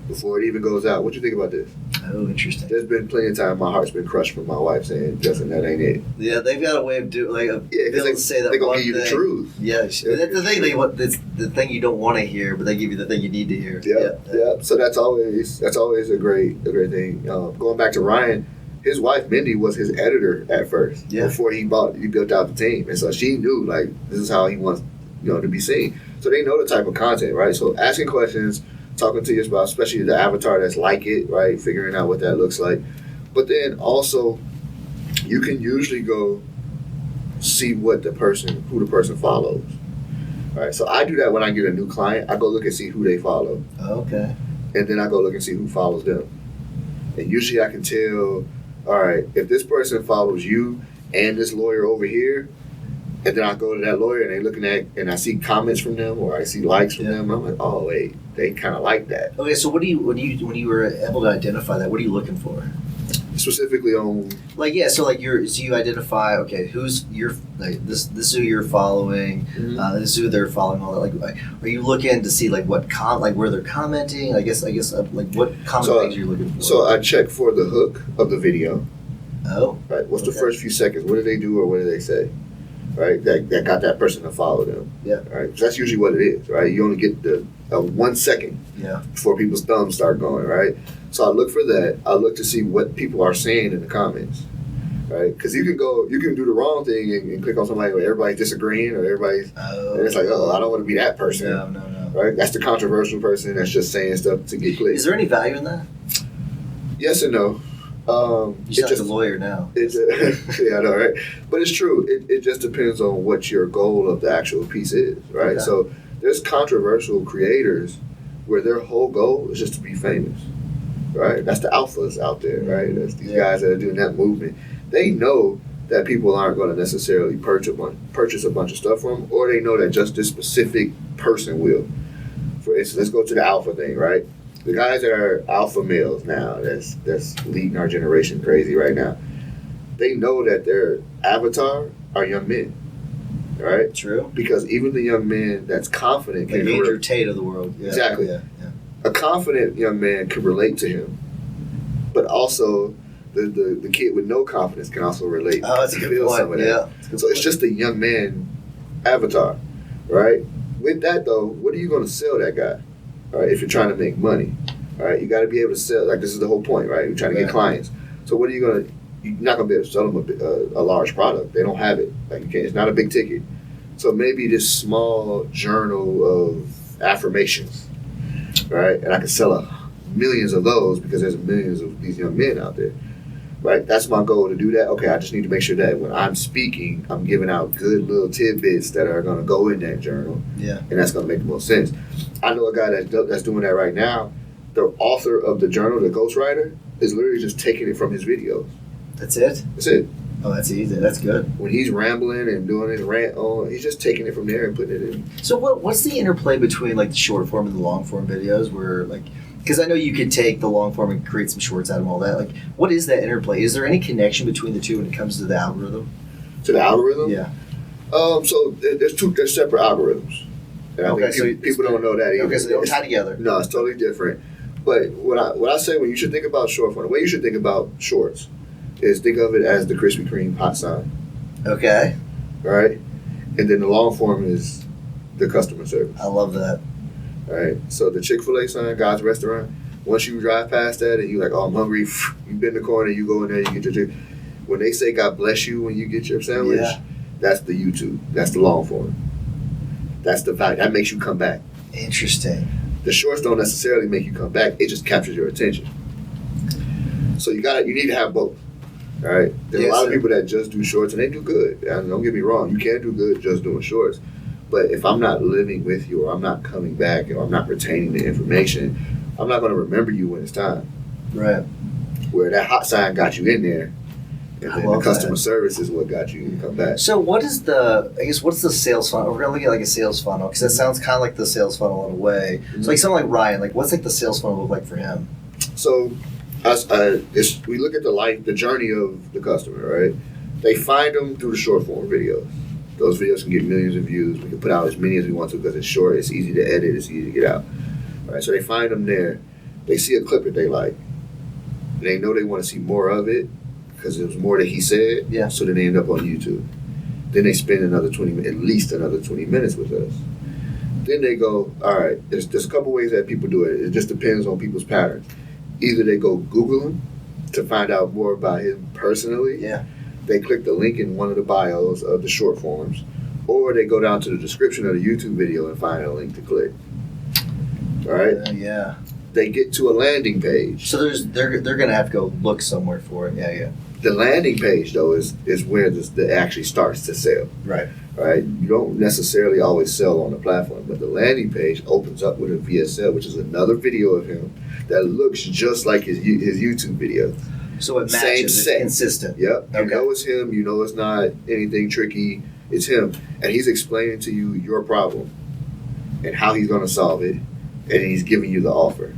before it even goes out. What you think about this? Oh, interesting. There's been plenty of time my heart's been crushed from my wife saying, "Justin, that ain't it." Yeah, they've got a way of doing because they say that they're gonna one give you the thing. truth. Yeah, that's the thing. That's the thing you don't want to hear, but they give you the thing you need to hear. Yeah. So that's always a great thing. Going back to Ryan, his wife Mindy was his editor at first. Yeah. Before he built out the team, and so she knew like this is how he wants to be seen. So they know the type of content, right? So asking questions, talking to your spouse, especially the avatar that's like it, right? Figuring out what that looks like. But then also, you can usually go see who the person follows. All right, so I do that when I get a new client. I go look and see who they follow. Okay. And then I go look and see who follows them. And usually I can tell, all right, if this person follows you and this lawyer over here, and then I go to that lawyer and they looking at, and I see comments from them or I see likes from them, I'm like, oh wait, they kind of like that. Okay, so when you were able to identify that, what are you looking for? Specifically on you identify, okay, who's your this is who you're following, this is who they're following, all that. Like, are you looking to see like what where they're commenting? I guess like what common things you're looking for. So I check for the hook of the video. Oh, right. What's the first few seconds? What do they do or what do they say? Right, that got that person to follow them. Yeah. Right, so that's usually what it is. Right, you only get the 1 second. Yeah. Before people's thumbs start going. Right, so I look for that. I look to see what people are saying in the comments. Right, because you can do the wrong thing and click on somebody where everybody's disagreeing or everybody's. And it's like, oh, I don't want to be that person. No. Right, that's the controversial person that's just saying stuff to get clicks. Is there any value in that? Yes and no. You sound like a lawyer now. Yeah, I know, right? But it's true. It just depends on what your goal of the actual piece is, right? Okay. So there's controversial creators where their whole goal is just to be famous, right? That's the alphas out there, right? That's these guys that are doing that movement. They know that people aren't going to necessarily purchase a bunch of stuff from them, or they know that just this specific person will. for instance, let's go to the alpha thing, right? The guys that are alpha males now, that's leading our generation crazy right now. They know that their avatar are young men, right? True. Because even the young man that's confident like can Andrew Tate of the world. Yeah. Exactly. Yeah. A confident young man can relate to him, but also the kid with no confidence can also relate. Oh, that's a good point. Some of that. Yeah. So it's just a young man avatar, right? With that though, what are you going to sell that guy? All right, if you're trying to make money, all right, you got to be able to sell. Like this is the whole point, right? You're trying to get clients. So what are you going to? You're not going to be able to sell them a large product. They don't have it. Like you can't. It's not a big ticket. So maybe this small journal of affirmations, right? And I can sell millions of those because there's millions of these young men out there, right? That's my goal to do that. Okay, I just need to make sure that when I'm speaking, I'm giving out good little tidbits that are going to go in that journal. Yeah. And that's going to make the most sense. I know a guy that's doing that right now. The author of the journal, the ghostwriter, is literally just taking it from his videos. That's it? That's it. Oh, that's easy. That's good. When he's rambling and doing his rant on, he's just taking it from there and putting it in. So what's the interplay between like the short form and the long form videos where like, because I know you could take the long form and create some shorts out of all that. Like, what is that interplay? Is there any connection between the two when it comes to the algorithm? To the algorithm? Yeah. So there's separate algorithms. And I think people don't know that either. Okay, so they don't tie together. No, it's totally different. But what I say when you should think about short form, the way you should think about shorts is think of it as the Krispy Kreme hot sign. Okay. Right? And then the long form is the customer service. I love that. All right? So the Chick-fil-A sign, God's restaurant, once you drive past that and you're like, oh, I'm hungry, you bend the corner, you go in there, you get your when they say God bless you when you get your sandwich, that's the YouTube. That's the long form. That's the value. That makes you come back. Interesting. The shorts don't necessarily make you come back. It just captures your attention. So you need to have both. All right. There's a lot of people that just do shorts and they do good. And don't get me wrong, you can do good just doing shorts. But if I'm not living with you or I'm not coming back or I'm not retaining the information, I'm not going to remember you when it's time. Right. Where that hot sign got you in there, and then the customer service is what got you to come back. So what's the sales funnel? We're going to look at like a sales funnel because that sounds kind of like the sales funnel in a way. Mm-hmm. So like someone like Ryan, like what's like the sales funnel look like for him? So we look at the journey of the customer, right? They find them through the short form videos. Those videos can get millions of views. We can put out as many as we want to because it's short, it's easy to edit, it's easy to get out. All right, so they find them there. They see a clip that they like. They know they want to see more of it because it was more that he said. Yeah. So then they end up on YouTube. Then they spend at least another 20 minutes with us. Then they go, all right, there's a couple ways that people do it. It just depends on people's patterns. Either they go Google him to find out more about him personally. Yeah. They click the link in one of the bios of the short forms, or they go down to the description of the YouTube video and find a link to click. All right? Yeah. They get to a landing page. So they're going to have to go look somewhere for it. Yeah. The landing page, though, is where it actually starts to sell. Right. Right? You don't necessarily always sell on the platform, but the landing page opens up with a VSL, which is another video of him that looks just like his YouTube video. So it matches. Same It's set. consistent. Yep. Okay. You know it's him. You know it's not anything tricky. It's him. And he's explaining to you your problem and how he's going to solve it. And he's giving you the offer.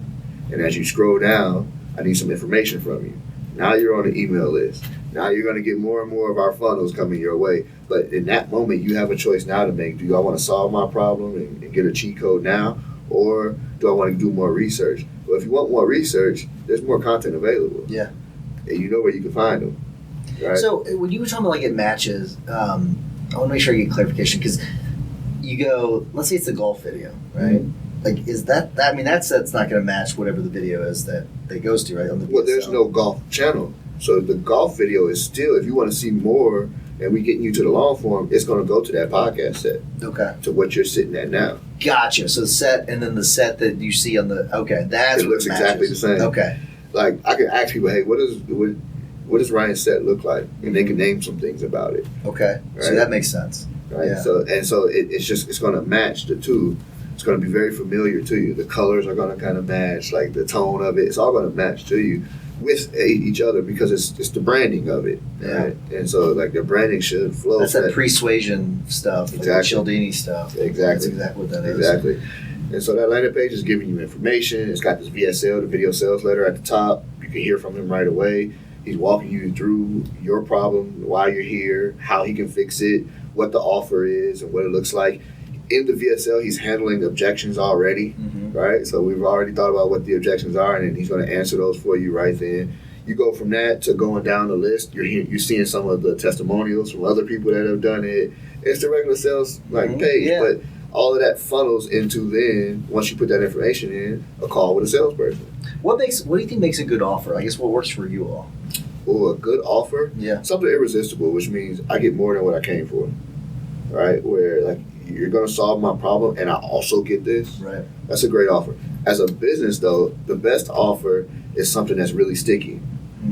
And as you scroll down, I need some information from you. Now you're on the email list. Now you're going to get more and more of our funnels coming your way. But in that moment, you have a choice now to make. Do I want to solve my problem and get a cheat code now? Or do I want to do more research? Well, if you want more research, there's more content available. Yeah. And you know where you can find them. Right? So when you were talking about like it matches, I want to make sure I get clarification because you go, let's say it's a golf video, right? Mm-hmm. Like, is that I mean, that's not going to match whatever the video is that goes to, right? On the well, there's no golf channel. So the golf video is still, if you want to see more and we getting you to the long form, it's going to go to that podcast set. Okay. To what you're sitting at now. Gotcha. So the set and then the set that you see on the, okay, that's it looks exactly the same. Okay. Like, I can ask people, hey, what does Ryan's set look like? And they can name some things about it. Okay. Right? So that makes sense. Right. Yeah. So it's going to match the two. It's going to be very familiar to you. The colors are going to kind of match, like the tone of it. It's all going to match to you with each other because it's the branding of it. Yeah. Right? And so, like, the branding should flow. That's that persuasion stuff, exactly. Like the Cialdini stuff. Exactly. That's exactly what that is. Exactly. And so that landing page is giving you information. It's got this VSL, the video sales letter at the top. You can hear from him right away. He's walking you through your problem, why you're here, how he can fix it, what the offer is, and what it looks like. In the VSL, he's handling objections already, right? So we've already thought about what the objections are, and then he's going to answer those for you right then. You go from that to going down the list. You're seeing some of the testimonials from other people that have done it. It's the regular sales page, but all of that funnels into then, once you put that information in, a call with a salesperson. What do you think makes a good offer? I guess what works for you all? Oh, a good offer? Yeah. Something irresistible, which means I get more than what I came for, right? Where like you're going to solve my problem and I also get this. Right. That's a great offer. As a business, though, the best offer is something that's really sticky,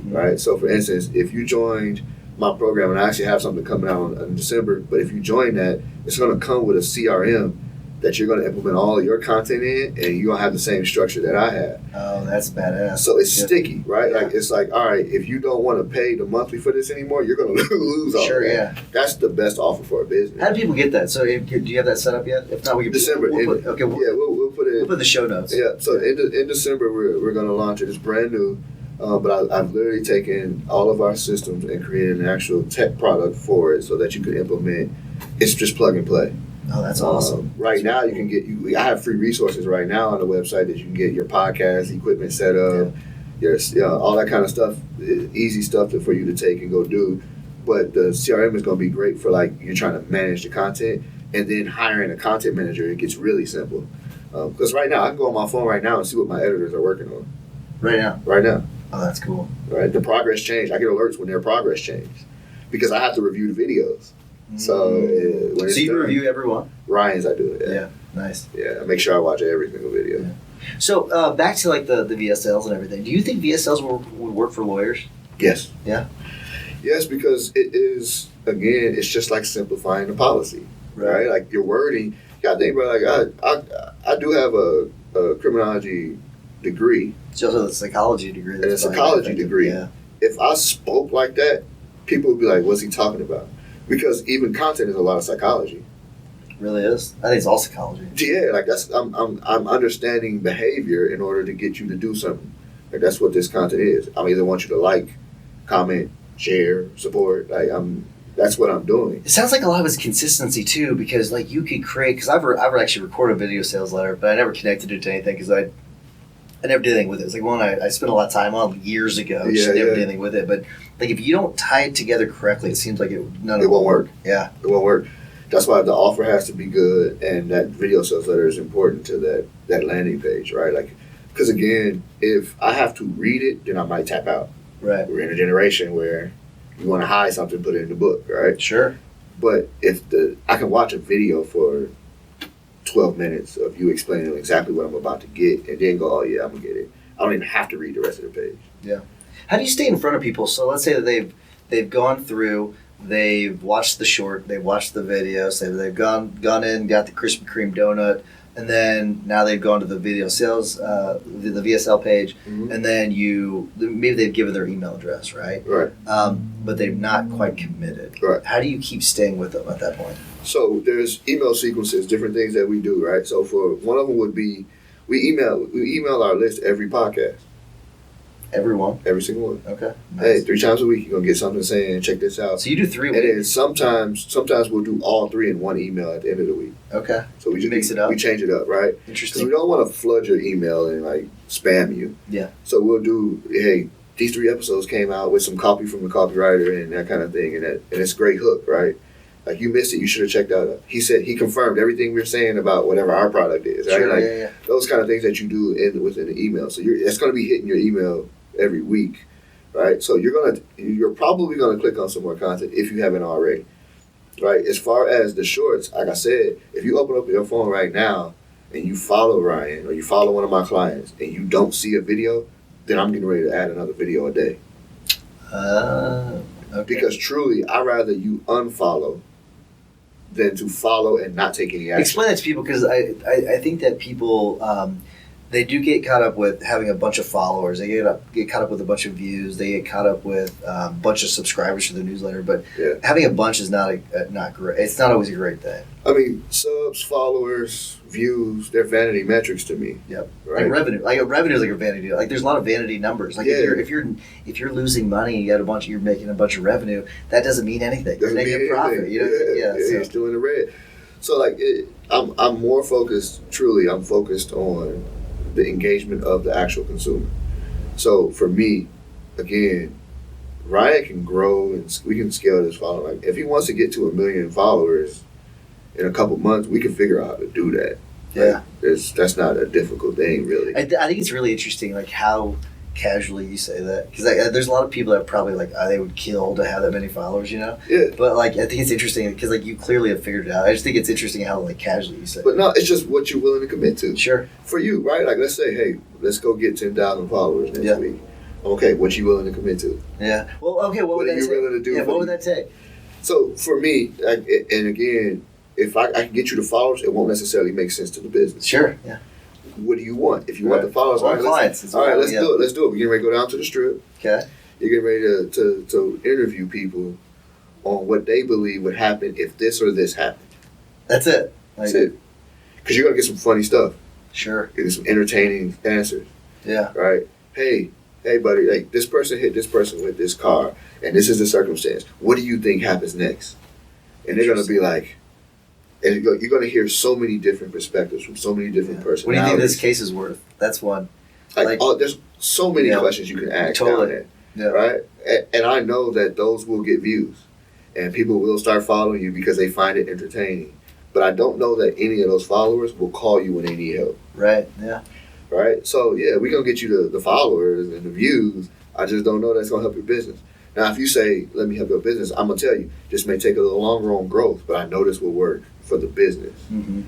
right? So, for instance, if you joined my program, and I actually have something coming out in December, but if you join that, it's going to come with a CRM that you're going to implement all of your content in, and you're going to have the same structure that I have. Oh, that's badass. So it's sticky, right? Yeah. Like it's like, all right, if you don't want to pay the monthly for this anymore, you're going to lose all that. Yeah. That's the best offer for a business. How do people get that? So do you have that set up yet? If not, we can December. We'll put it. We'll put it. We'll put the show notes. Yeah. So in December, we're going to launch it. It's brand new. But I've literally taken all of our systems and created an actual tech product for it so that you can implement. It's just plug and play. Oh, that's awesome. Right now, you can get. I have free resources right now on the website that you can get your podcast equipment set up, your all that kind of stuff. Easy stuff for you to take and go do. But the CRM is going to be great for like you're trying to manage the content, and then hiring a content manager. It gets really simple. Because right now, I can go on my phone right now and see what my editors are working on. Right now. Right now. Oh, that's cool. Right, the progress change. I get alerts when their progress change because I have to review the videos. So when you review every one? Ryan's, I do it. Yeah, nice. Yeah, I make sure I watch every single video. Yeah. So back to like the VSLs and everything. Do you think VSLs would work for lawyers? Yes. Yeah. Yes, because it is again. It's just like simplifying the policy, right? Like your wording. You got to think about I do have a criminology degree. It's also a psychology degree. And a psychology degree. Yeah. If I spoke like that, people would be like, what's he talking about? Because even content is a lot of psychology. It really is. I think it's all psychology. Yeah, like that's I'm understanding behavior in order to get you to do something. Like that's what this content is. I either want you to like, comment, share, support. Like that's what I'm doing. It sounds like a lot of it's consistency too, because like you could create. Because I've actually recorded a video sales letter, but I never connected it to anything because I never did anything with it. It's like one I spent a lot of time on years ago. Just never did anything with it. But like if you don't tie it together correctly, it seems like it won't work. Yeah, it won't work. That's why the offer has to be good, and that video sales letter is important to that landing page, right? Like, because again, if I have to read it, then I might tap out. Right. We're in a generation where you want to hide something, put it in the book, right? Sure. But if I can watch a video for 12 minutes of you explaining exactly what I'm about to get and then go, oh yeah, I'm gonna get it. I don't even have to read the rest of the page. Yeah. How do you stay in front of people? So let's say that they've gone through, they've watched the short, they've watched the video, so they've gone in, got the Krispy Kreme donut, and then now they've gone to the video sales, the VSL page, and then maybe they've given their email address, right? Right. But they've not quite committed. Right. How do you keep staying with them at that point? So there's email sequences, different things that we do, right? So for one of them would be we email our list every podcast. Everyone? Every single one. Okay. Nice. Hey, 3 times a week you're gonna get something saying, check this out. So you do 3 a week. And then sometimes we'll do all 3 in one email at the end of the week. Okay. So we just mix it up. We change it up, right? Interesting. Because we don't want to flood your email and like spam you. Yeah. So we'll do, hey, these 3 episodes came out with some copy from the copywriter and that kind of thing, and it's a great hook, right? Like you missed it, you should have checked out. He said he confirmed everything we're saying about whatever our product is, right? Sure, like yeah. Those kind of things that you do within the email. So it's going to be hitting your email every week, right? So you're probably gonna click on some more content if you haven't already, right? As far as the shorts, like I said, if you open up your phone right now and you follow Ryan or you follow one of my clients and you don't see a video, then I'm getting ready to add another video a day. Okay. Because truly, I'd rather you unfollow than to follow and not take any action. Explain that to people, because I think that people They do get caught up with having a bunch of followers. They get caught up with a bunch of views. They get caught up with a bunch of subscribers to their newsletter. But having a bunch is not great. It's not always a great thing. I mean, subs, followers, views, they're vanity metrics to me. Yep. Right. Like revenue. Like a revenue is like a vanity. Like there's a lot of vanity numbers. Like if you're losing money and you're making a bunch of revenue, that doesn't mean anything. You're making a profit. You know? You're still in the red. So like I'm more focused. Truly, I'm focused on the engagement of the actual consumer. So for me, again, Ryan can grow and we can scale this following. Like if he wants to get to 1 million followers in a couple months, we can figure out how to do that. Yeah, like, that's not a difficult thing, really. I think it's really interesting, like how casually you say that, because there's a lot of people that probably like they would kill to have that many followers, you know. Yeah. But like I think it's interesting because like you clearly have figured it out. I just think it's interesting how like casually you say. But no, it's just what you're willing to commit to. Sure. For you, right? Like let's say, hey, let's go get 10,000 followers next week. Okay, what you willing to commit to? Yeah. Well, okay. What would are you willing to do? Yeah. What would that take? So for me, and again, if I can get you the followers, it won't necessarily make sense to the business. Sure. Yeah. What do you want? If you want the followers, clients. Let's do it. Let's do it. We're getting ready to go down to the strip. Okay. You're getting ready to interview people on what they believe would happen if this or this happened. That's it. That's it. Because you're going to get some funny stuff. Sure. Get some entertaining answers. Yeah. Right? Hey, buddy, like this person hit this person with this car, and this is the circumstance. What do you think happens next? And they're going to be like, and you're going to hear so many different perspectives from so many different personalities. What do you think this case is worth? That's one. There's so many questions you can ask down there. Yeah. Right? And I know that those will get views. And people will start following you because they find it entertaining. But I don't know that any of those followers will call you when they need help. Right, yeah. Right? So, yeah, we're going to get you the followers and the views. I just don't know that's going to help your business. Now, if you say, let me help your business, I'm going to tell you, this may take a little longer on growth, but I know this will work for the business. Mm-hmm.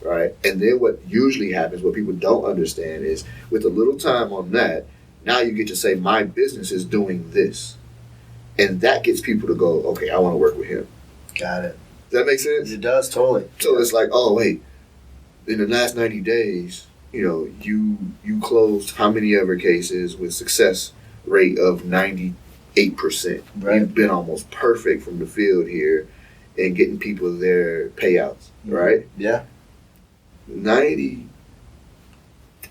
Right? And then what usually happens, what people don't understand is, with a little time on that, now you get to say, my business is doing this. And that gets people to go, okay, I want to work with him. Got it. Does that make sense? It does, totally. So it's like, oh, wait, in the last 90 days, you closed how many ever cases with success rate of 98%. Right. You've been almost perfect from the field here in getting people their payouts, right? Yeah.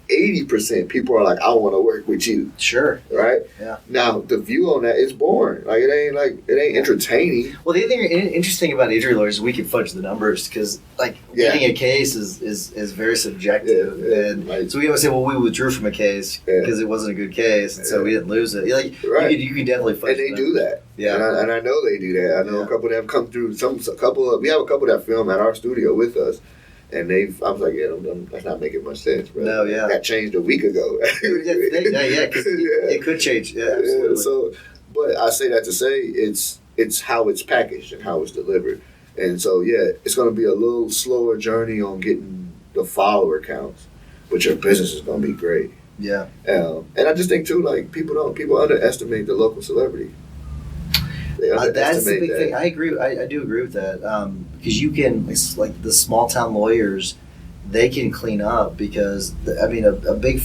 80% people are like, I want to work with you. Sure. Right? Yeah. Now, the view on that is boring. Like, it ain't entertaining. Well, the other thing interesting about injury lawyers is we can fudge the numbers because, like, winning a case is very subjective. Yeah, and so we always say, well, we withdrew from a case because it wasn't a good case, and so we didn't lose it. Like, right. you can definitely fudge the numbers. And they do that. Yeah. And I know they do that. I know a couple that have come through. We have a couple that film at our studio with us. And I was like, that's not making much sense, bro. No, yeah. That changed a week ago. It could change. Yeah, absolutely. So, but I say that to say it's how it's packaged and how it's delivered. And so, it's going to be a little slower journey on getting the follower counts, but your business is going to be great. Yeah. And I just think, too, like, people underestimate the local celebrity. That's the big thing. I agree. I do agree with that because you can, it's like the small town lawyers, they can clean up because a big.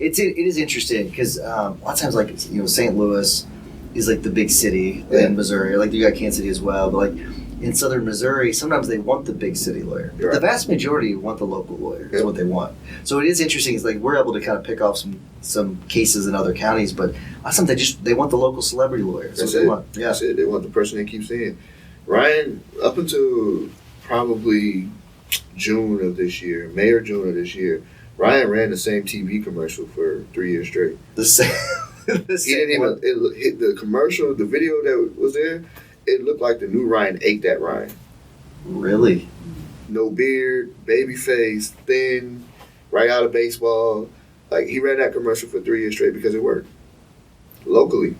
It is interesting because a lot of times like St. Louis is like the big city in Missouri. Like you got Kansas City as well, but like in southern Missouri, sometimes they want the big city lawyer. Right. The vast majority want the local lawyer. Is what they want. So it is interesting. It's like we're able to kind of pick off some cases in other counties, but sometimes they want the local celebrity lawyer. That's what they want. Yeah. That's it. They want the person they keep seeing. Ryan, up until probably June of this year, May or June of this year, Ryan ran the same TV commercial for 3 years straight. The same. He didn't even hit the commercial, the video that was there. It looked like the new Ryan ate that Ryan. Really? No beard, baby face, thin, right out of baseball. Like, he ran that commercial for 3 years straight because it worked. Locally.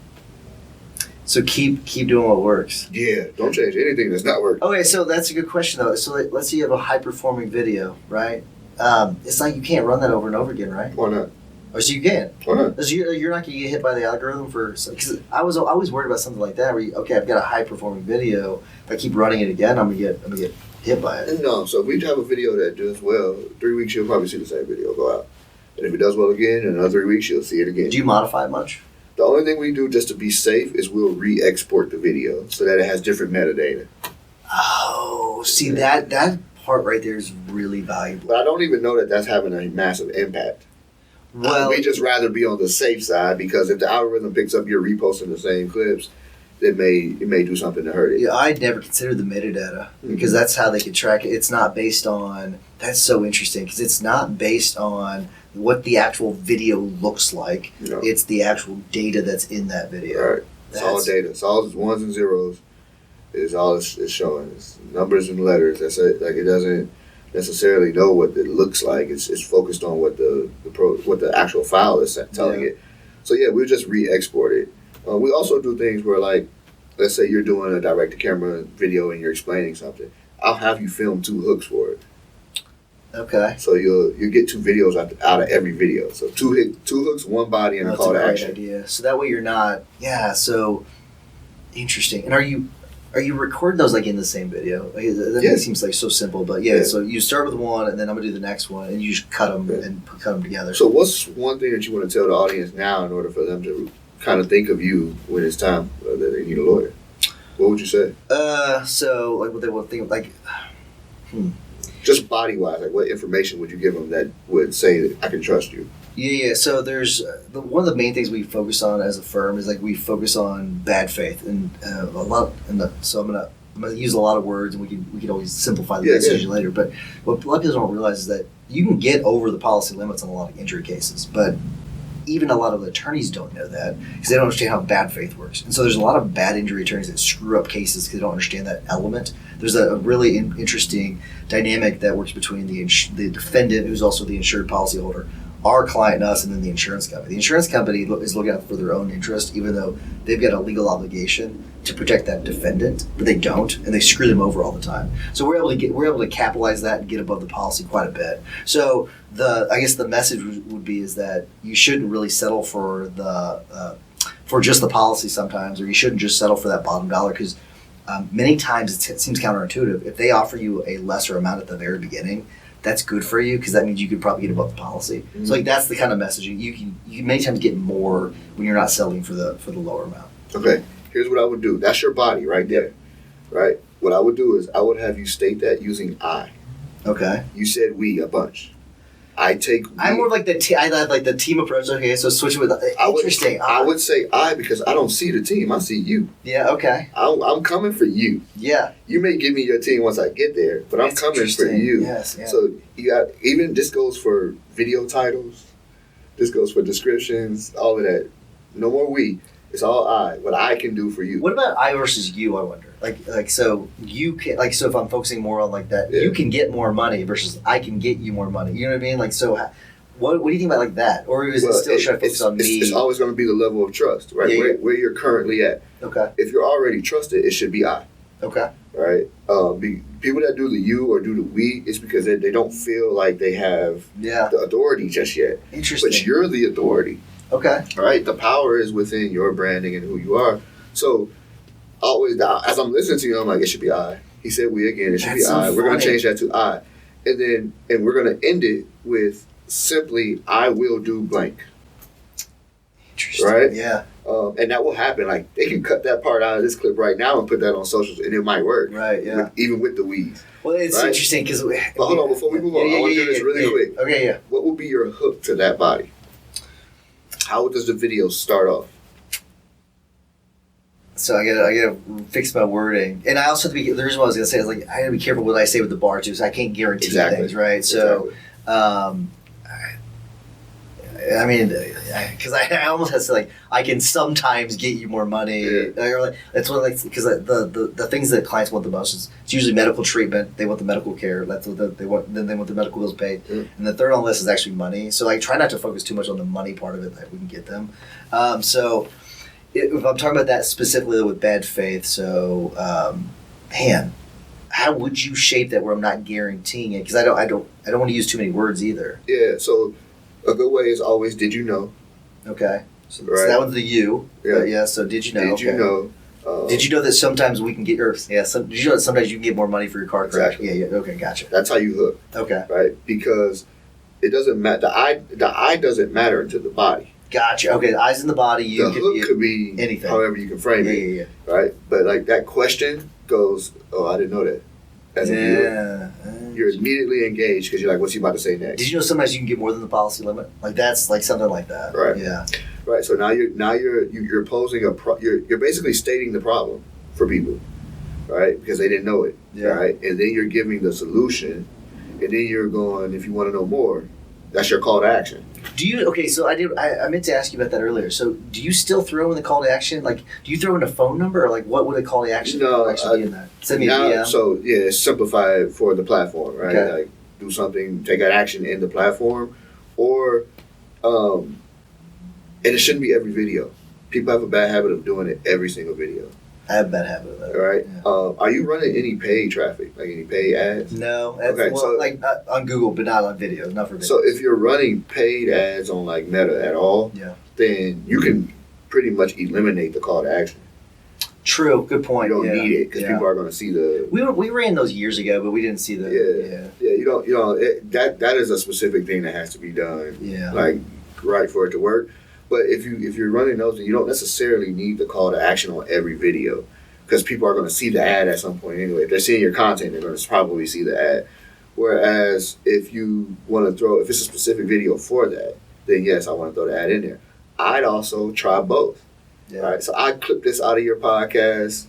So keep doing what works. Yeah, don't change anything that's not working. Okay, so that's a good question, though. So let's say you have a high-performing video, right? It's like you can't run that over and over again, right? Why not? Or so you can. Why not? Because you're not going to get hit by the algorithm because I was always worried about something like that where I've got a high-performing video. If I keep running it again, I'm gonna get hit by it. No, so if we have a video that does well, 3 weeks you'll probably see the same video go out. And if it does well again, in another 3 weeks, you'll see it again. Do you modify it much? The only thing we do just to be safe is we'll re-export the video so that it has different metadata. Oh, see, that part right there is really valuable. But I don't even know that that's having a massive impact. Well, we just rather be on the safe side because if the algorithm picks up your reposting the same clips, it may do something to hurt it. yeah, I'd never considered the metadata because that's how they could track it. It's not based on. That's so interesting because it's not based on what the actual video looks like. You know? It's the actual data that's in that video. Right. It's all data. It's all ones and zeros. Is all it's showing. It's numbers and letters. That's it. Like it doesn't necessarily know what it looks like. It's focused on what the actual file is telling it. So yeah, we'll just re-export it. We also do things where, like, let's say you're doing a direct-to-camera video and you're explaining something. I'll have you film 2 hooks for it. Okay. So you get 2 videos out of every video. So 2 hooks, 1 body, and a call to action. That's a great idea. So that way you're not. Yeah. So interesting. And are you recording those like in the same video? Like, that seems like so simple, but yeah. So you start with one, and then I'm gonna do the next one, and you just cut them and cut them together. So what's one thing that you want to tell the audience now in order for them to kind of think of you when it's time that they need a lawyer? What would you say? So like what they will think like. Just body wise, like what information would you give them that would say that I can trust you? Yeah. So there's one of the main things we focus on as a firm is like we focus on bad faith and a lot. So I'm gonna use a lot of words, and we can always simplify the message later. But what a lot of people don't realize is that you can get over the policy limits on a lot of injury cases, but even a lot of attorneys don't know that because they don't understand how bad faith works. And so there's a lot of bad injury attorneys that screw up cases because they don't understand that element. There's a really interesting dynamic that works between the defendant, who's also the insured policyholder, our client and us, and then the insurance company. The insurance company is looking out for their own interest, even though they've got a legal obligation to protect that defendant, but they don't, and they screw them over all the time. So we're able to capitalize that and get above the policy quite a bit. So I guess the message would be is that you shouldn't really settle for for just the policy sometimes, or you shouldn't just settle for that bottom dollar because many times it seems counterintuitive. If they offer you a lesser amount at the very beginning, that's good for you because that means you could probably get above the policy. Mm-hmm. So like that's the kind of messaging you can many times get more when you're not settling for the lower amount. Okay, here's what I would do. That's your body right there, right? What I would do is I would have you state that using I. Okay. You said we a bunch. I take. I'm more like I like the team approach. Okay, so switch it with interesting. I would say I because I don't see the team. I see you. Yeah. Okay. I'm coming for you. Yeah. You may give me your team once I get there, but I'm coming for you. Yes. Yeah. So you got even this goes for video titles. This goes for descriptions. All of that. No more we. It's all I. What I can do for you. What about I versus you? I wonder. Like so you can so if I'm focusing more on like that, you can get more money versus I can get you more money. You know what I mean? Like so, what do you think about like that? Or is it still trying to focus on me? It's always going to be the level of trust, right? Yeah, where you're currently at. Okay. If you're already trusted, it should be I. Okay. Right. People that do the you or do the we, it's because they don't feel like they have the authority just yet. Interesting. But you're the authority. Okay. Right. The power is within your branding and who you are. So. Always, as I'm listening to you, I'm like, it should be I. He said we again. It should be I. We're going to change that to I, and we're going to end it with simply I will do blank. Interesting. Right? Yeah. And that will happen. Like they can cut that part out of this clip right now and put that on socials, and it might work. Right. Yeah. Even with the weeds. Well, it's interesting because. But hold on, before we move on, I want to do this really quick. Okay. Yeah. What will be your hook to that body? How does the video start off? So I gotta fix my wording, and I also have to be. The reason why I was gonna say is like I gotta be careful what I say with the bar too, so I can't guarantee things, right? So, I mean, because I almost have to say like I can sometimes get you more money, or like that's what because the things that clients want the most is it's usually medical treatment. They want the medical care. That's what they want. Then they want the medical bills paid, and the third on the list is actually money. So like try not to focus too much on the money part of it that we can get them. If I'm talking about that specifically with bad faith, so how would you shape that where I'm not guaranteeing it? Because I don't want to use too many words either. Yeah. So a good way is always did you know? Okay. So that one's the you. Yeah. So did you know? Did you know? Did you know that sometimes we can get did you know that sometimes you can get more money for your car crash? Exactly. Yeah. Okay. Gotcha. That's how you hook. Okay. Right. Because it doesn't matter. The eye doesn't matter to the body. Gotcha. Okay, the eyes in the body. The hook could be anything. However you can frame it. Yeah. Right? But like that question goes, oh, I didn't know that. As a viewer, you're immediately engaged because you're like, what's he about to say next? Did you know sometimes you can get more than the policy limit? Like that's like something like that. Right. Yeah. Right. So now you're posing you're basically stating the problem for people, right? Because they didn't know it. Yeah. Right. And then you're giving the solution, and then you're going, if you want to know more, that's your call to action. Do you? Okay, so I meant to ask you about that earlier. So do you still throw in the call to action? Like, do you throw in a phone number, or like what would a call to action actually be in that? Send me a DM. So yeah, simplify it for the platform, right? Okay. Like do something, take an action in the platform, or and it shouldn't be every video. People have a bad habit of doing it every single video. I have a bad habit of that. Right? Yeah. Are you running any paid traffic, like any paid ads? No. Okay, well, so like on Google, but not on video. Not for video. So if you're running paid ads on like Meta at all, then you can pretty much eliminate the call to action. True. Good point. You don't need it because people are going to see the. We ran those years ago, but we didn't see the. Yeah. You don't. That is a specific thing that has to be done. Yeah. Like right for it to work. But if you're running those, you don't necessarily need the call to action on every video because people are going to see the ad at some point anyway. If they're seeing your content, they're going to probably see the ad. Whereas if you want to if it's a specific video for that, then yes, I want to throw the ad in there. I'd also try both. Yeah. Right. So I clip this out of your podcast,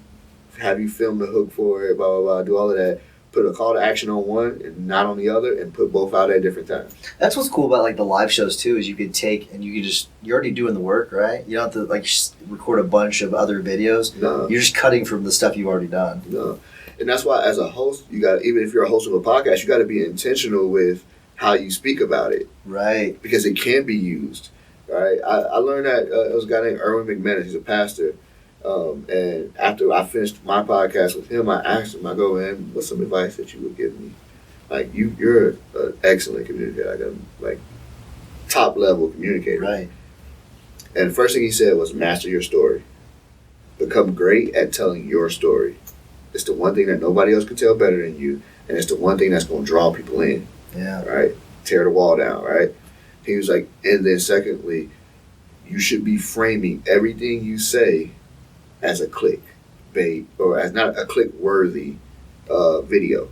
have you film the hook for it, blah, blah, blah, do all of that. Put a call to action on one and not on the other, and put both out at different times. That's what's cool about like the live shows too, is you could take and you could you're already doing the work, right? You don't have to like record a bunch of other videos. No. You're just cutting from the stuff you've already done. No. And that's why as a host, even if you're a host of a podcast, you got to be intentional with how you speak about it. Right. Because it can be used. Right. I learned that there was a guy named Erwin McManus. He's a pastor. And after I finished my podcast with him, I asked him, I go, man, what's some advice that you would give me? Like, you're an excellent communicator, like top level communicator. Right. And the first thing he said was master your story. Become great at telling your story. It's the one thing that nobody else can tell better than you, and it's the one thing that's going to draw people in. Yeah. Right? Tear the wall down, right? He was like, and then secondly, you should be framing everything you say as a clickbait or as not a click-worthy video.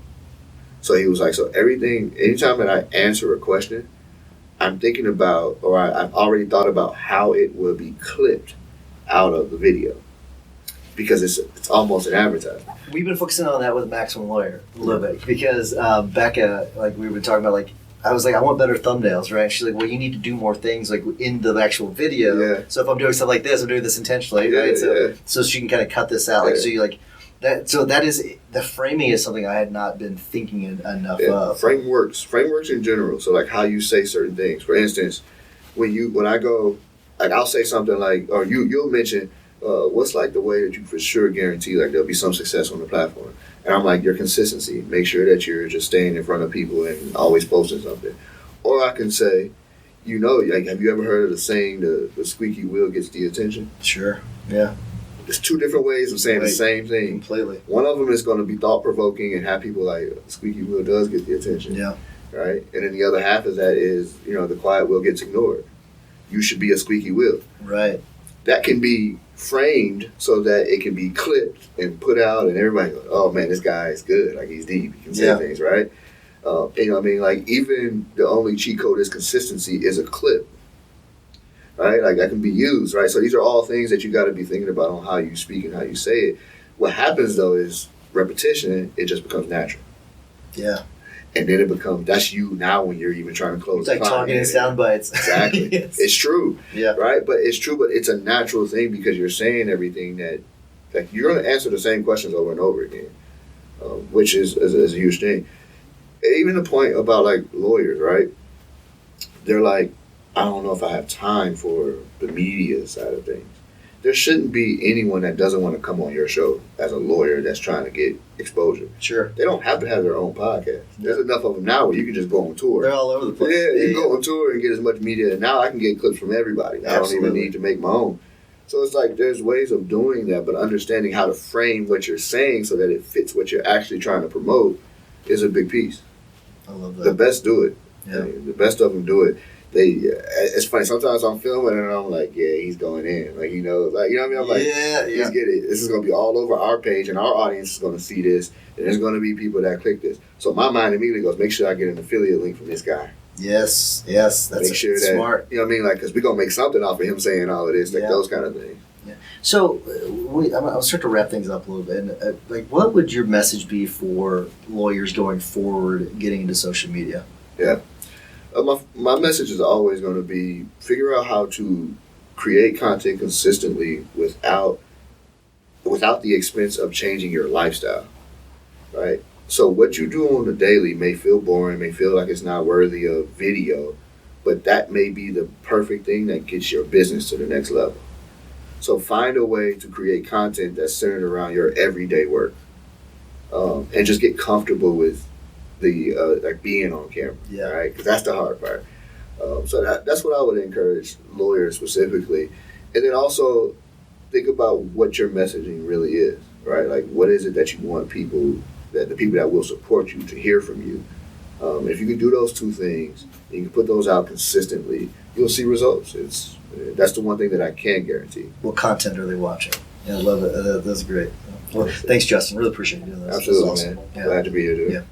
So he was like, so anytime that I answer a question, I'm thinking about, or I've already thought about how it will be clipped out of the video. Because it's almost an advertisement. We've been focusing on that with Maximum Lawyer a little bit because Becca, like we've been talking about, like I was like, I want better thumbnails, right? She's like, well, you need to do more things like in the actual video. Yeah. So if I'm doing stuff like this, I'm doing this intentionally, right? So she can kind of cut this out. Like so you like that. So that is the framing is something I had not been thinking enough of. Frameworks in general. So like how you say certain things. For instance, when I go, like I'll say something like, or you'll mention. What's like the way that you for sure guarantee like there'll be some success on the platform? And I'm like, your consistency. Make sure that you're just staying in front of people and always posting something. Or I can say, like, have you ever heard of the saying, the squeaky wheel gets the attention? Sure. Yeah. There's two different ways of saying the same thing. Completely. One of them is going to be thought-provoking and have people like, the squeaky wheel does get the attention. Yeah. Right? And then the other half of that is, the quiet wheel gets ignored. You should be a squeaky wheel. Right. That can be framed so that it can be clipped and put out and everybody goes, oh man, this guy is good. Like he's deep. He can say things, right? Like even the only cheat code is consistency is a clip. Right? Like that can be used, right? So these are all things that you got to be thinking about on how you speak and how you say it. What happens though is repetition, it just becomes natural. Yeah. And then it becomes, that's you now when you're even trying to close the client. It's like talking in sound bites. Exactly. Yes. It's true. Yeah. Right? But it's true, but it's a natural thing because you're saying everything that, like, you're going to answer the same questions over and over again, which is a huge thing. Even the point about, like, lawyers, right? They're like, I don't know if I have time for the media side of things. There shouldn't be anyone that doesn't want to come on your show as a lawyer that's trying to get exposure. Sure. They don't have to have their own podcast. There's enough of them now where you can just go on tour. They're all over the place. Yeah, you can go on tour and get as much media. And now I can get clips from everybody. I don't even need to make my own. So it's like there's ways of doing that, but understanding how to frame what you're saying so that it fits what you're actually trying to promote is a big piece. I love that. The best do it. Yeah. The best of them do it. It's funny. Sometimes I'm filming and I'm like, yeah, he's going in. Like, you know what I mean? I'm like, he's getting it. This is going to be all over our page, and our audience is going to see this. And there's going to be people that click this. So my mind immediately goes, make sure I get an affiliate link from this guy. Yes, that's make sure that, smart. You know what I mean? Like, because we're going to make something off of him saying all of this, like those kind of things. Yeah. So I'll start to wrap things up a little bit. Like, what would your message be for lawyers going forward, getting into social media? Yeah. My message is always going to be figure out how to create content consistently without the expense of changing your lifestyle, right? So what you do on the daily may feel boring, may feel like it's not worthy of video, but that may be the perfect thing that gets your business to the next level. So find a way to create content that's centered around your everyday work, and just get comfortable with the like being on camera, right? Because that's the hard part. So that's what I would encourage lawyers specifically, and then also think about what your messaging really is, right? Like, what is it that you want the people that will support you to hear from you? If you can do those two things, and you can put those out consistently, you'll see results. That's the one thing that I can guarantee. What content are they watching? Yeah, I love it. That's great. Well, thanks, Justin. Really appreciate you doing this. Absolutely, awesome. man. Glad to be here, dude. Yeah.